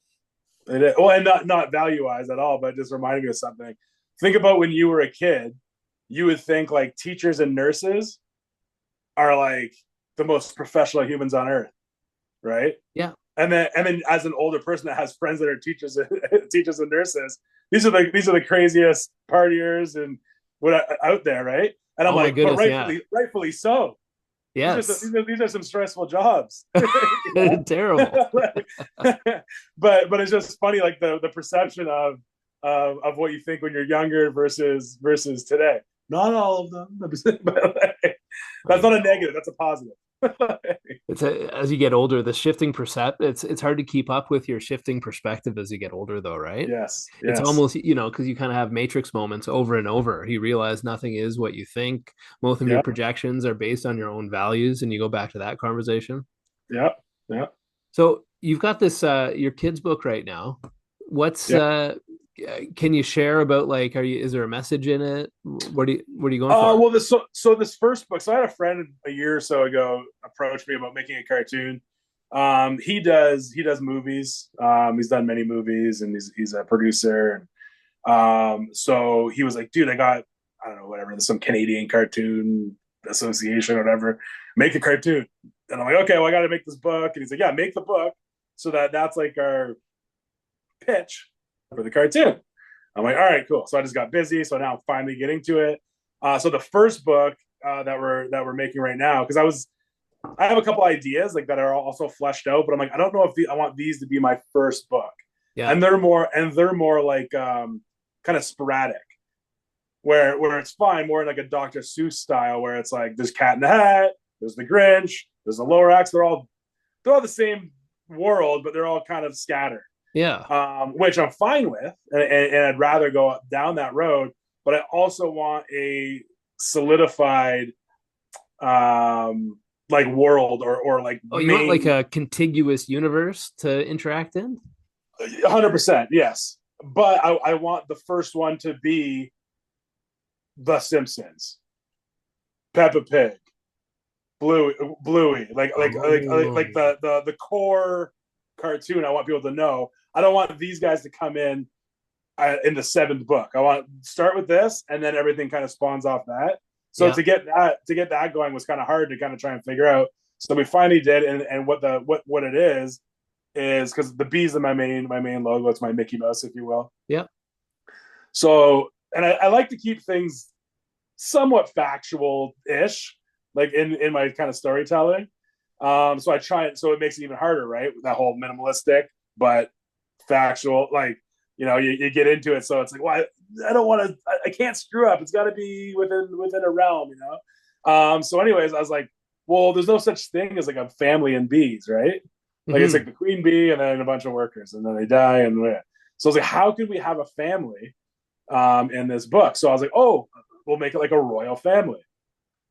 It is. Well, and not value wise at all, but just reminding me of something. Think about when you were a kid, you would think like teachers and nurses are like the most professional humans on earth, right? Yeah. And then as an older person that has friends that are teachers teachers and nurses, these are the craziest partiers and what out there, right? And I'm Oh my like, but goodness, yeah. rightfully so. These are some, Yes. these are some stressful jobs. You know? Terrible. but it's just funny, like the perception of what you think when you're younger versus today. Not all of them, but like, I that's not a know. negative. That's a positive. As you get older, the shifting it's hard to keep up with your shifting perspective as you get older, though, right? Yes, It's yes, almost, because you kind of have matrix moments over and over. You realize nothing is what you think. Most of your yeah, projections are based on your own values, and you go back to that conversation. yeah, yeah, So you've got this your kids book right now. What's yeah. can you share about, like, is there a message in it? What are you going for? Well, this first book. So I had a friend a year or so ago approach me about making a cartoon. He does movies. He's done many movies, and he's a producer. And so he was like, dude, I don't know, whatever, there's some Canadian cartoon association or whatever. Make a cartoon. And I'm like, okay, well, I got to make this book. And he's like, yeah, make the book, so that's like our pitch for the cartoon. I'm like, all right, cool. So I just got busy. So now I'm finally getting to it. So the first book that we're making right now, because I have a couple ideas like that are also fleshed out, but I'm like, I don't know if I want these to be my first book, Yeah. and they're more like kind of sporadic, where it's fine, more in like a Dr. Seuss style, where it's like there's Cat in the Hat, there's the Grinch, there's the Lorax. They're all the same world, but they're all kind of scattered, Yeah. which I'm fine with, and I'd rather go down that road. But I also want a solidified like world, or like Oh, you want like main. a contiguous universe to interact in? 100%, yes. but I want the first one to be The Simpsons, Peppa Pig, Bluey, like Oh, the core cartoon. I want people to know. I don't want these guys to come in the seventh book. I want to start with this, and then everything kind of spawns off that. So yeah. to get that going was kind of hard to kind of try and figure out. So we finally did, and what it is because the bees are my main logo. It's my Mickey Mouse, if you will. Yeah. So, and I like to keep things somewhat factual ish, like in my kind of storytelling. So I try it, so it makes it even harder, right? That whole minimalistic but factual, like you get into it, so it's like, well, I don't want to, I can't screw up. It's got to be within a realm. So, anyways, I was like, well, there's no such thing as like a family in bees, right? Like it's Hmm. like the queen bee and then a bunch of workers, and then they die, and so I was like, how can we have a family in this book? So I was like, oh, we'll make it like a royal family,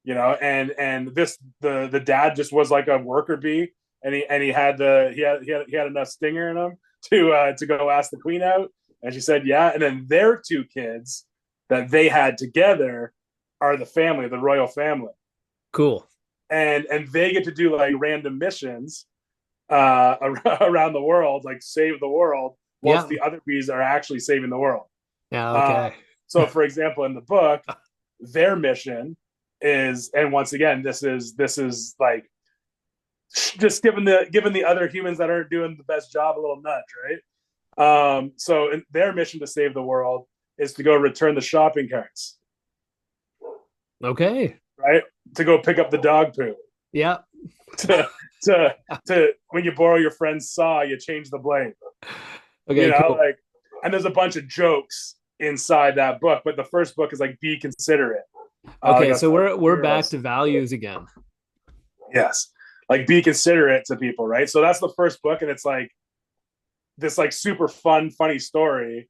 and the dad just was like a worker bee, and he had enough stinger in him to go ask the queen out, and she said yeah, and then their two kids that they had together are the family, the royal family, Cool. and they get to do like random missions around the world, like save the world, whilst Yeah. the other bees are actually saving the world. Yeah. Uh, Okay. so, for example, in the book, their mission is, and once again, this is like just giving the other humans that aren't doing the best job a little nudge, right? So, their mission to save the world is to go return the shopping carts, Okay. right? To go pick up the dog poo. Yeah. To to when you borrow your friend's saw, you change the blade. Okay. Cool. Like, and there's a bunch of jokes inside that book, but the first book is like, be considerate. Like Okay. I was So telling we're the back girls, to values again. yes, like be considerate to people, right? So that's the first book, and it's like this like super fun, funny story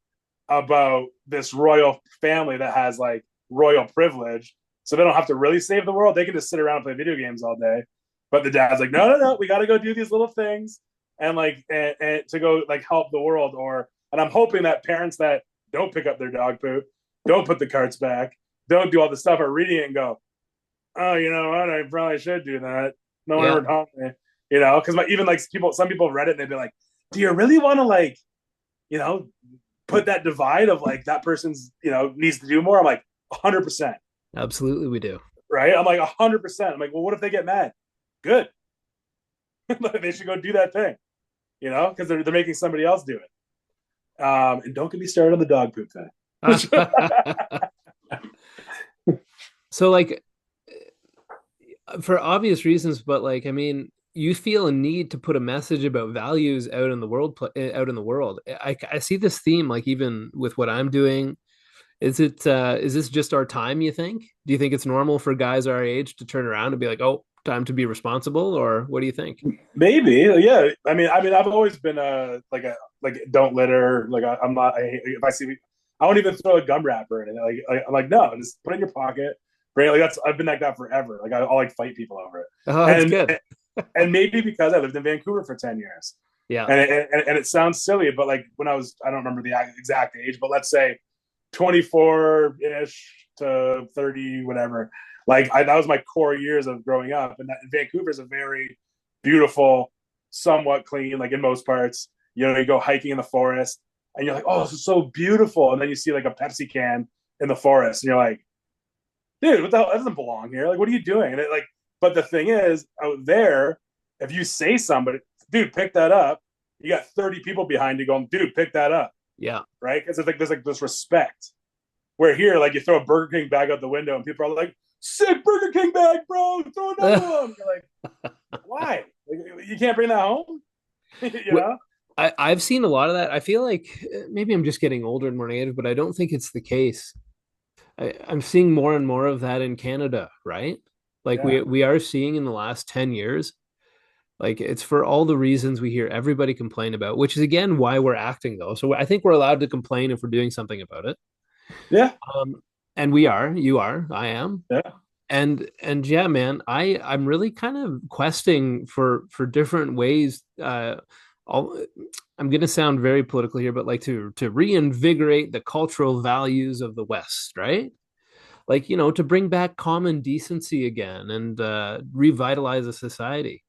about this royal family that has like royal privilege, so they don't have to really save the world. They can just sit around and play video games all day. But the dad's like, no, no, no, we got to go do these little things and like and to go like help the world. And I'm hoping that parents that don't pick up their dog poop, don't put the carts back, don't do all the stuff, are reading it and go, oh, you know what? I probably should do that. No one Yeah. ever taught me, because even like some people read it and they'd be like, do you really want to like, you know, put that divide of like that person's, needs to do more? I'm like, 100%. Absolutely, we do. Right. I'm like 100%. I'm like, well, what if they get mad? Good. They should go do that thing, because they're making somebody else do it. And don't get me started on the dog poop thing. So, like, for obvious reasons, but like, I mean, you feel a need to put a message about values out in the world, out in the world. I see this theme, like even with what I'm doing. Is this just our time, you think? Do you think it's normal for guys our age to turn around and be like, "Oh, time to be responsible," or what do you think? Maybe, yeah. I mean, I've always been like don't litter. Like I'm not. If I see, I won't even throw a gum wrapper in it. I'm like, no, just put it in your pocket. Right? Like I've been like that forever. Like I'll like fight people over it. Oh, that's And good. and maybe because I lived in Vancouver for 10 years, Yeah. and it sounds silly, but like when I don't remember the exact age, but let's say 24 ish to 30, whatever. That was my core years of growing up, and Vancouver is a very beautiful, somewhat clean, like in most parts. You go hiking in the forest, and you're like, oh, this is so beautiful, and then you see like a Pepsi can in the forest, and you're like, dude, what the hell? That doesn't belong here. Like, what are you doing? But the thing is, out there, if you say somebody, dude, pick that up, you got 30 people behind you going, dude, pick that up, Yeah. right? Because there's this respect. Where here, like you throw a Burger King bag out the window, and people are like, "Sick Burger King bag, bro! Throw another one." You're like, why? Like, you can't bring that home, you know? I've seen a lot of that. I feel like maybe I'm just getting older and more negative, but I don't think it's the case. I'm seeing more and more of that in Canada, right? Like Yeah, we are seeing in the last 10 years. Like it's for all the reasons we hear everybody complain about, which is again why we're acting though. So I think we're allowed to complain if we're doing something about it. yeah, Um, and we are, you are, I am. yeah. And yeah, man, I'm really kind of questing for different ways all, I'm going to sound very political here, but like to reinvigorate the cultural values of the West, right? Like, to bring back common decency again and revitalize a society.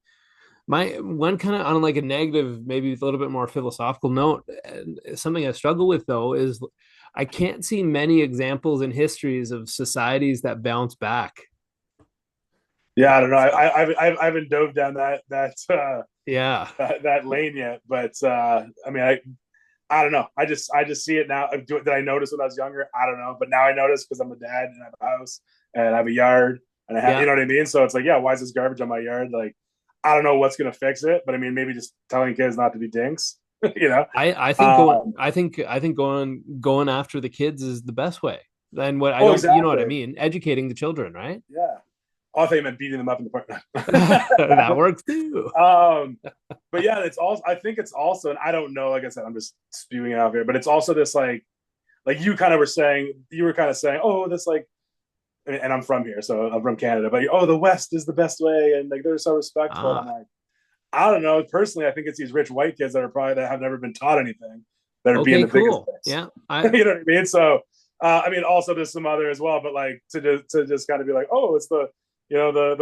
My one kind of on like a negative, maybe a little bit more philosophical note, and something I struggle with though is I can't see many examples in histories of societies that bounce back. Yeah, I don't know. I haven't dove down Yeah. that lane yet, but I mean, I don't know. I just see it now. Did I notice when I was younger? I don't know, but now I notice because I'm a dad and I have a house and I have a yard and I have, you Yeah. know what I mean. So it's like, yeah, why is this garbage on my yard? Like, I don't know what's gonna fix it, but I mean, maybe just telling kids not to be dinks, you know. I think Um, going after the kids is the best way. And what I oh, don't, you know what I exactly. mean? Educating the children, right? Yeah. Oh, I thought you meant beating them up in the That park. works too. um, but yeah, it's also. I think it's also, and I don't know. Like I said, I'm just spewing it out here, but it's also this like you kind of were saying. You were kind of saying, oh, this like, and I'm from here, so I'm from Canada. But oh, the West is the best way, and like they're so respectful. And I'm Ah, like, I don't know. Personally, I think it's these rich white kids that have never been taught anything that are being okay, the biggest cool. dicks. Yeah. I You know what I mean? So, I mean, also there's some other as well, but like to just kind of be like, oh, it's the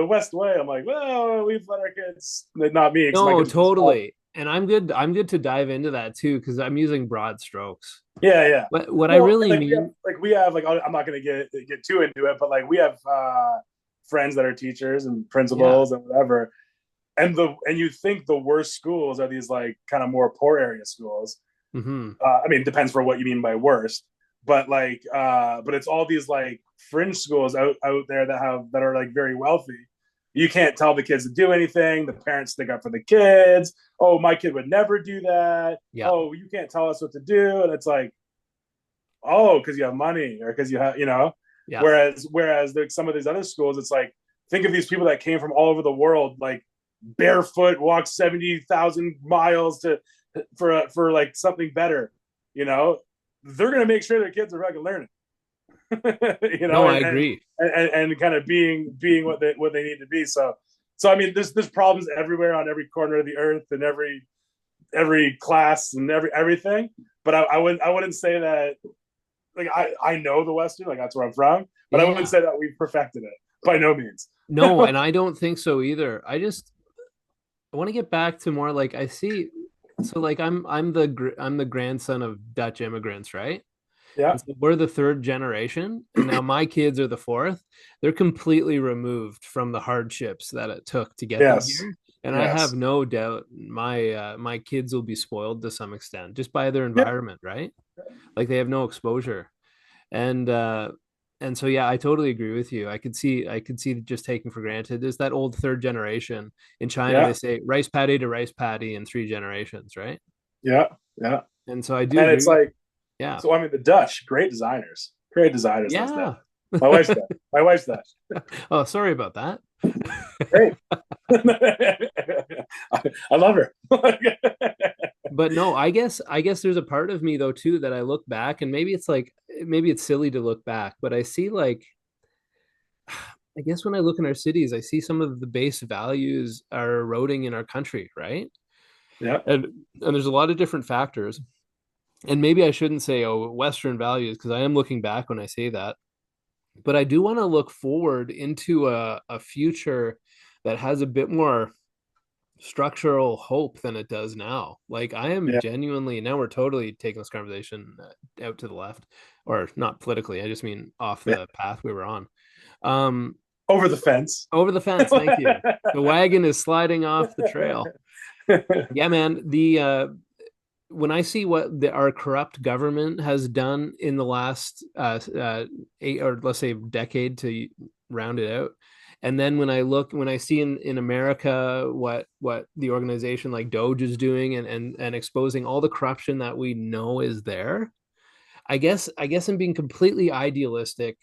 West way. I'm like, well, we've let our kids, not me, because my No, kids are too small. totally. And I'm good to dive into that too, because I'm using broad strokes. Yeah, yeah. What I Well, and really like we have, mean, I'm not gonna get too into it, but like we have friends that are teachers and yeah. principals and whatever, and you think the worst schools are these like kind of more poor area schools. Hmm. I mean, it depends for what you mean by worst, but like, but it's all these like fringe schools out there that are like very wealthy. You can't tell the kids to do anything. The parents stick up for the kids. Oh, my kid would never do that. Yeah. Oh, you can't tell us what to do. And it's like, oh, because you have money or because you have, Yeah. whereas there's some of these other schools, it's like, think of these people that came from all over the world, like barefoot, walked 70,000 miles for like something better, you know, they're going to make sure their kids are fucking learning, you know, No, I agree. and kind of being what they need to be. So I mean, there's problems everywhere on every corner of the earth and every class and everything. But I wouldn't say that like I know the Western, like that's where I'm from, but I wouldn't Yeah. say that we've perfected it by no means. No, and I don't think so either. I want to get back to more like I see. So like I'm the grandson of Dutch immigrants, right? Yeah. And so we're the third generation, and now my kids are the fourth. They're completely removed from the hardships that it took to get them Yes. here. And I have Yes. no doubt my kids will be spoiled to some extent just by their Yeah. environment, right? Like they have no exposure. And and so yeah, I totally agree with you. I could see just taking for granted. There's that old third generation. In China, they Yeah. say rice paddy to rice paddy in three generations, right? Yeah. Yeah. And so I do And agree it's with like, yeah. so I mean, the Dutch, great designers, those Dutch. Yeah. My wife's Dutch. My wife's Dutch. Oh, sorry about that. Great. I love her. But no, I guess there's a part of me though too that I look back and maybe it's silly to look back, but I see like I guess when I look in our cities, I see some of the base values are eroding in our country, right? Yeah. And and there's a lot of different factors. And maybe I shouldn't say Western values because I am looking back when I say that, but I do want to look forward into a future that has a bit more structural hope than it does now. Like I am Yeah. genuinely now we're totally taking this conversation out to the left, or not politically. I just mean off Yeah. the path we were on. Um, Over the fence. over the fence. Thank you. The wagon is sliding off the trail. Yeah, man. The when I see what our corrupt government has done in the last 8 or let's say decade to round it out, and then when I see in America what the organization like Doge is doing and exposing all the corruption that we know is there, I guess I'm being completely idealistic,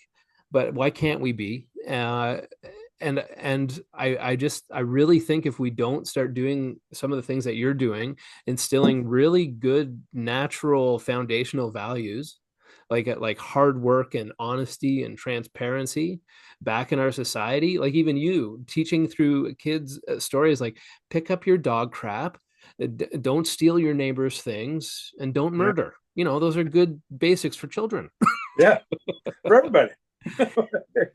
but why can't we be? And I really think if we don't start doing some of the things that you're doing, instilling really good natural foundational values like hard work and honesty and transparency back in our society, like even you teaching through kids stories like pick up your dog crap, Don't steal your neighbor's things, and don't Yeah. murder. Those are good basics for children. Yeah. For everybody.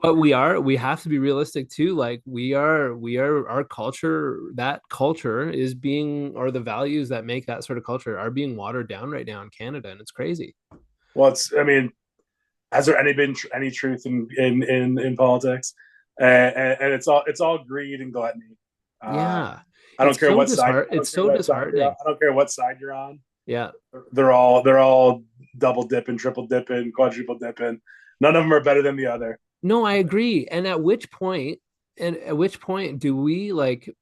But we have to be realistic too. Like we are our culture, that culture is being, or the values that make that sort of culture are being watered down right now in Canada, and it's crazy. Well, I mean, has there been any truth in politics? And it's all greed and gluttony. Yeah. I don't care what side. I It's don't care so what side you're on. disheartening. I don't care what side you're on. Yeah. They're all double dipping, triple dipping, quadruple dipping. None of them are better than the other. No, I agree. And at which point do we like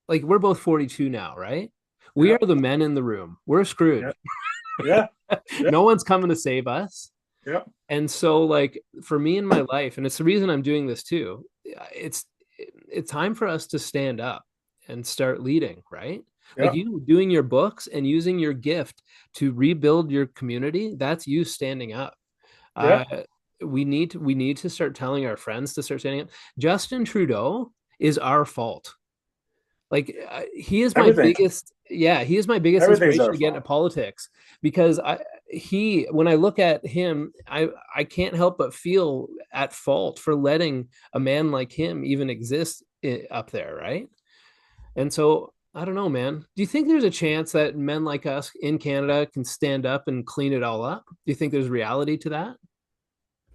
we're both 42 now, right? We Yeah, are the men in the room. We're screwed. yeah, yeah, yeah, No one's coming to save us. yeah, And so, like, for me in my life, and it's the reason I'm doing this too, it's time for us to stand up and start leading, right? Like yeah, you doing your books and using your gift to rebuild your community, that's you standing up. yeah. Uh, we need to start telling our friends to start standing up. Justin Trudeau is our fault. Like he is my Everything, biggest, yeah, he is my biggest everything's inspiration our to get into fault. politics because when I look at him, I can't help but feel at fault for letting a man like him even exist up there, right? And so I don't know, man. Do you think there's a chance that men like us in Canada can stand up and clean it all up? Do you think there's reality to that?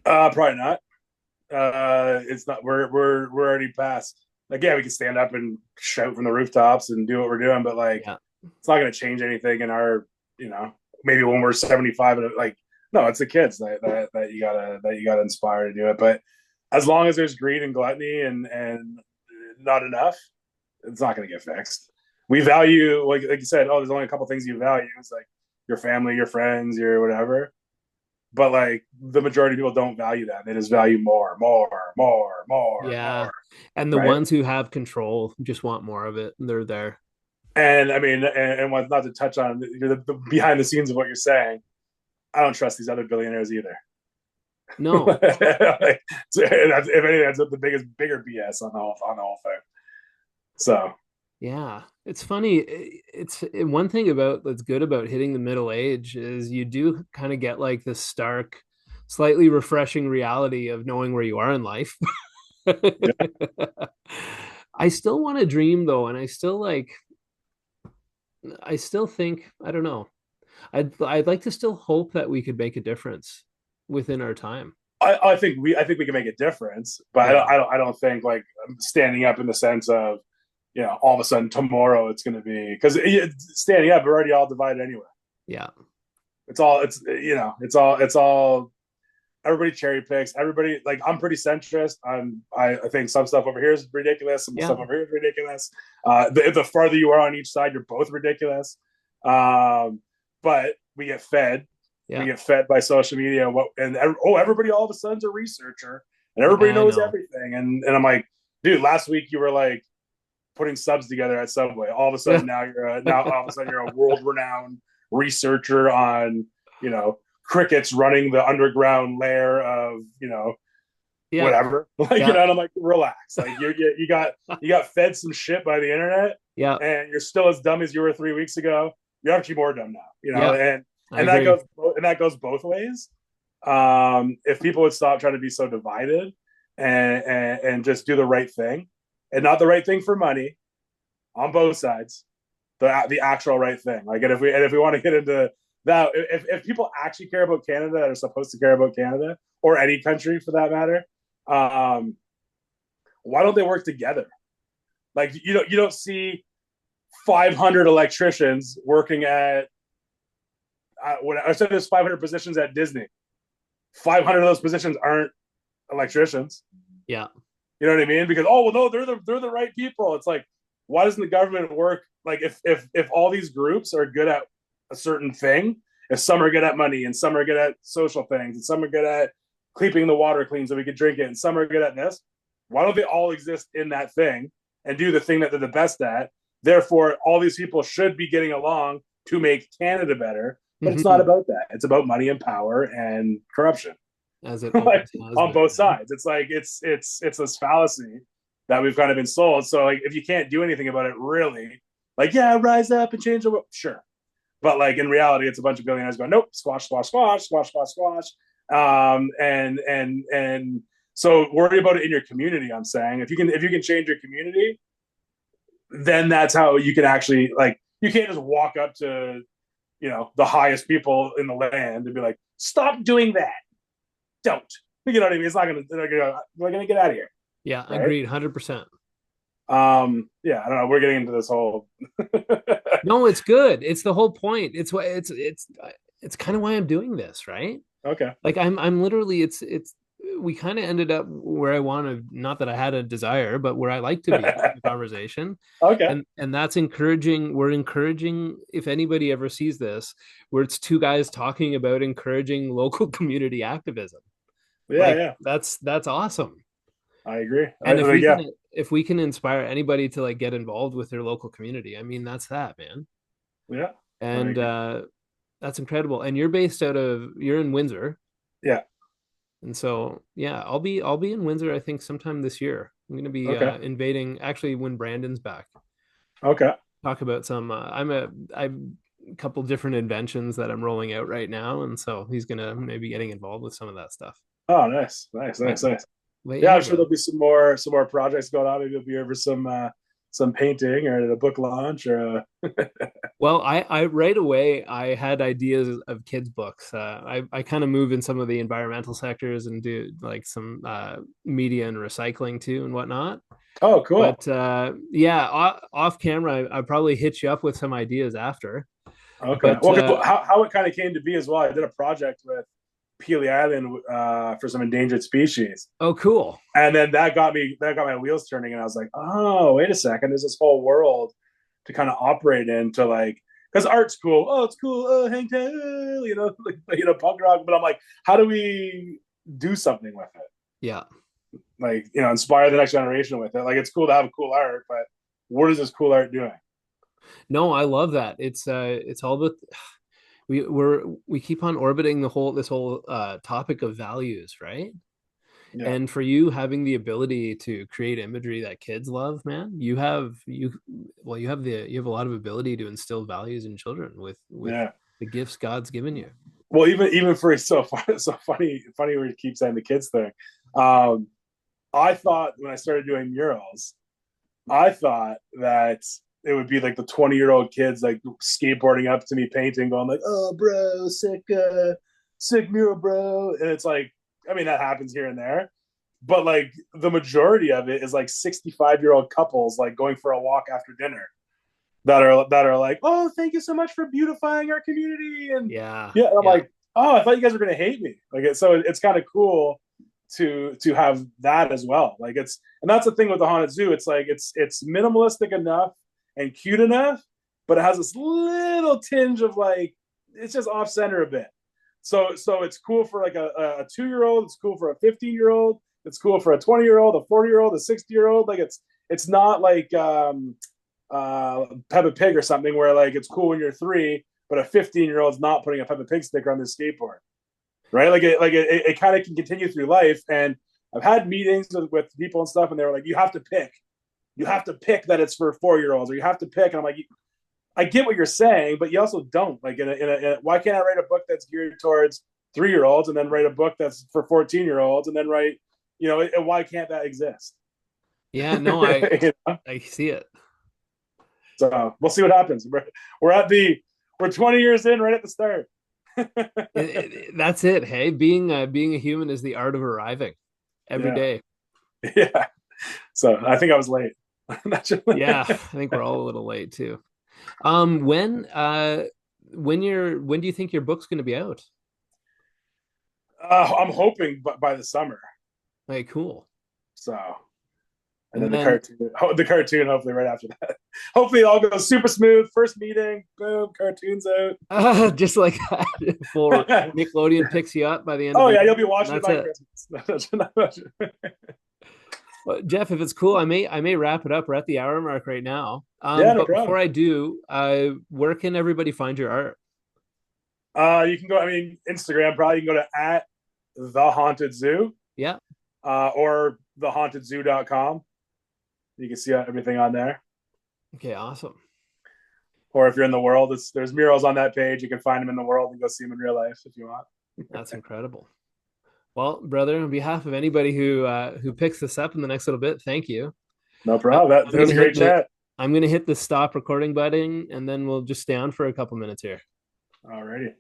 Probably not. It's not. We're already past. Like, yeah, we can stand up and shout from the rooftops and do what we're doing, but like, Yeah. it's not going to change anything in our, maybe when we're 75 and like, no, it's the kids that you gotta inspire to do it. But as long as there's greed and gluttony and not enough, it's not going to get fixed. We value, like you said, oh, there's only a couple things you value. It's like your family, your friends, your whatever. But like the majority of people don't value that. They just value more, more, more, more, Yeah. more, And the right? ones who have control just want more of it. They're there. And I mean, and what not to touch on the behind the scenes of what you're saying, I don't trust these other billionaires either. No. Like, if anything, that's the bigger BS on the whole thing. So Yeah, it's funny. It's one thing about that's good about hitting the middle age is you do kind of get like this stark, slightly refreshing reality of knowing where you are in life. yeah, I still want to dream though, and I still think, I don't know. I'd like to still hope that we could make a difference within our time. I think we can make a difference, but I Yeah. don't I don't I don't think like standing up in the sense of all of a sudden tomorrow it's going to be because standing up we're already all divided anyway. Yeah. It's all everybody cherry picks. Everybody like I'm pretty centrist. I think some stuff over here is ridiculous. Some Yeah. stuff over here is ridiculous. The farther you are on each side, you're both ridiculous. But we get fed. We Yeah. get fed by social media. Everybody all of a sudden's a researcher and Yeah, everybody I knows know. everything. And I'm like, dude, last week you were like putting subs together at Subway. All of a sudden now all of a sudden you're a world renowned researcher on you know crickets running the underground layer of Yeah. whatever. Like Yeah. and I'm like, relax. Like you got fed some shit by the internet, Yeah. and you're still as dumb as you were 3 weeks ago. You're actually more dumb now. Yeah. And I and that agree. goes both ways. If people would stop trying to be so divided and just do the right thing, and not the right thing for money on both sides, the actual right thing. Like, and if we want to get into that, if people actually care about Canada that are supposed to care about Canada or any country for that matter, um, why don't they work together? Like you don't see 500 electricians working at when I said there's 500 positions at Disney. 500 of those positions aren't electricians. Yeah. You know what I mean? Because well no they're the right people. It's like why doesn't the government work like if all these groups are good at a certain thing, if some are good at money and some are good at social things and some are good at keeping the water clean so we could drink it and some are good at this, why don't they all exist in that thing and do the thing that they're the best at? Therefore, all these people should be getting along to make Canada better. But it's not Hmm. about that. It's about money and power and corruption. As it Like always has on been, both man. sides. It's like it's this fallacy that we've kind of been sold. So like if you can't do anything about it, really, like, yeah, rise up and change the world. Sure. But like in reality, it's a bunch of billionaires going, nope, squash, squash, squash, squash, squash, squash. And so worry about it in your community. I'm saying if you can change your community, then that's how you can actually like. You can't just walk up to the highest people in the land and be like, stop doing that. Don't. You know what I mean? It's not gonna. We're gonna get out of here. Yeah, Right? agreed, 100%. Yeah, I don't know. We're getting into this whole. No, it's good. It's the whole point. It's kind of why I'm doing this, right? Okay. Like I'm literally it's we kind of ended up where I wanted, not that I had a desire, but where I like to be in the conversation. Okay. And that's encouraging. We're encouraging, if anybody ever sees this, where it's two guys talking about encouraging local community activism. Yeah, Like yeah. that's awesome. I agree. And if like, we yeah, can if we can inspire anybody to like get involved with their local community, I mean that's that, man. yeah. I And agree. that's incredible. And you're in Windsor. Yeah. And so, yeah, I'll be in Windsor. I think sometime this year. I'm going to be Okay. invading. Actually, when Brandon's back, Okay. talk about some. I'm a couple different inventions that I'm rolling out right now, and so he's going to maybe getting involved with some of that stuff. Oh, nice, nice, But, nice, nice. but Yeah, yeah, I'm sure bro. there'll be some more projects going on. Maybe you'll be over some painting or a book launch or Well, I right away I had ideas of kids books. I kind of move in some of the environmental sectors and do like some media and recycling too and whatnot. oh, cool. But yeah, off camera, I probably hit you up with some ideas after. Okay. But Well, how it kind of came to be as well. I did a project with Peely Island for some endangered species. oh, cool. And then that got my wheels turning, and I was like, oh, wait a second, there's this whole world to kind of operate in to like because art's cool. Oh, it's cool. Oh, hang ten, punk rock. But I'm like, how do we do something with it? Yeah. Like, inspire the next generation with it. Like, it's cool to have cool art, but what is this cool art doing? No, I love that. It's all about we keep on orbiting this whole topic of values, right? Yeah, And for you having the ability to create imagery that kids love, man, you have a lot of ability to instill values in children with yeah. the gifts God's given you. Well, even for so funny where you keep saying the kids thing. Um, I thought when I started doing murals, I thought that it would be like the 20-year-old kids like skateboarding up to me painting, going like, "Oh, bro, sick mural, bro." And it's like, I mean, that happens here and there, but like the majority of it is like 65-year-old couples like going for a walk after dinner that are like, "Oh, thank you so much for beautifying our community." And Yeah, yeah, and I'm yeah. like, "Oh, I thought you guys were gonna hate me." So it's kind of cool to have that as well. Like and that's the thing with the haunted zoo. It's like it's minimalistic enough and cute enough, but it has this little tinge of like it's just off center a bit. So it's cool for like a 2-year-old. It's cool for a 15-year-old. It's cool for a 20-year-old, a 40-year-old, a 60-year-old. Like it's not like Peppa Pig or something where like it's cool when you're 3, but a 15-year-old's not putting a Peppa Pig sticker on their skateboard, right? It kind of can continue through life. And I've had meetings with people and stuff, and they were like, you have to pick that it's for 4-year-olds, or you have to pick. And I'm like, I get what you're saying, but you also don't. Like, why can't I write a book that's geared towards 3-year-olds and then write a book that's for 14-year-olds and then write, why can't that exist? Yeah, no, You know? I see it. So we'll see what happens. We're 20 years in right at the start. That's it. Hey, being a human is the art of arriving every Yeah. day. Yeah. So I think I was late. Yeah, I think we're all a little late too. When do you think your book's going to be out? I'm hoping by the summer. Hey, cool. So, and And then the then cartoon hopefully right after that. Hopefully it all goes super smooth. First meeting, boom, cartoon's out. just like that, before Nickelodeon picks you up by the end of Oh the yeah, year, you'll be watching and it that's by it. Christmas. Well, Jeff, if it's cool, I may wrap it up. We're at the hour mark right now. Yeah, no But problem. before I do, where can everybody find your art? You can go. I mean, Instagram probably. You can go to at the haunted zoo, Yeah. or thehauntedzoo.com. You can see everything on there. Okay. Awesome. Or if you're in the world, there's murals on that page. You can find them in the world and go see them in real life if you want. That's incredible. Well, brother, on behalf of anybody who picks this up in the next little bit, thank you. No I'm, problem. I'm That was gonna a hit great the chat. I'm gonna hit the stop recording button, and then we'll just stay on for a couple minutes here. Alrighty.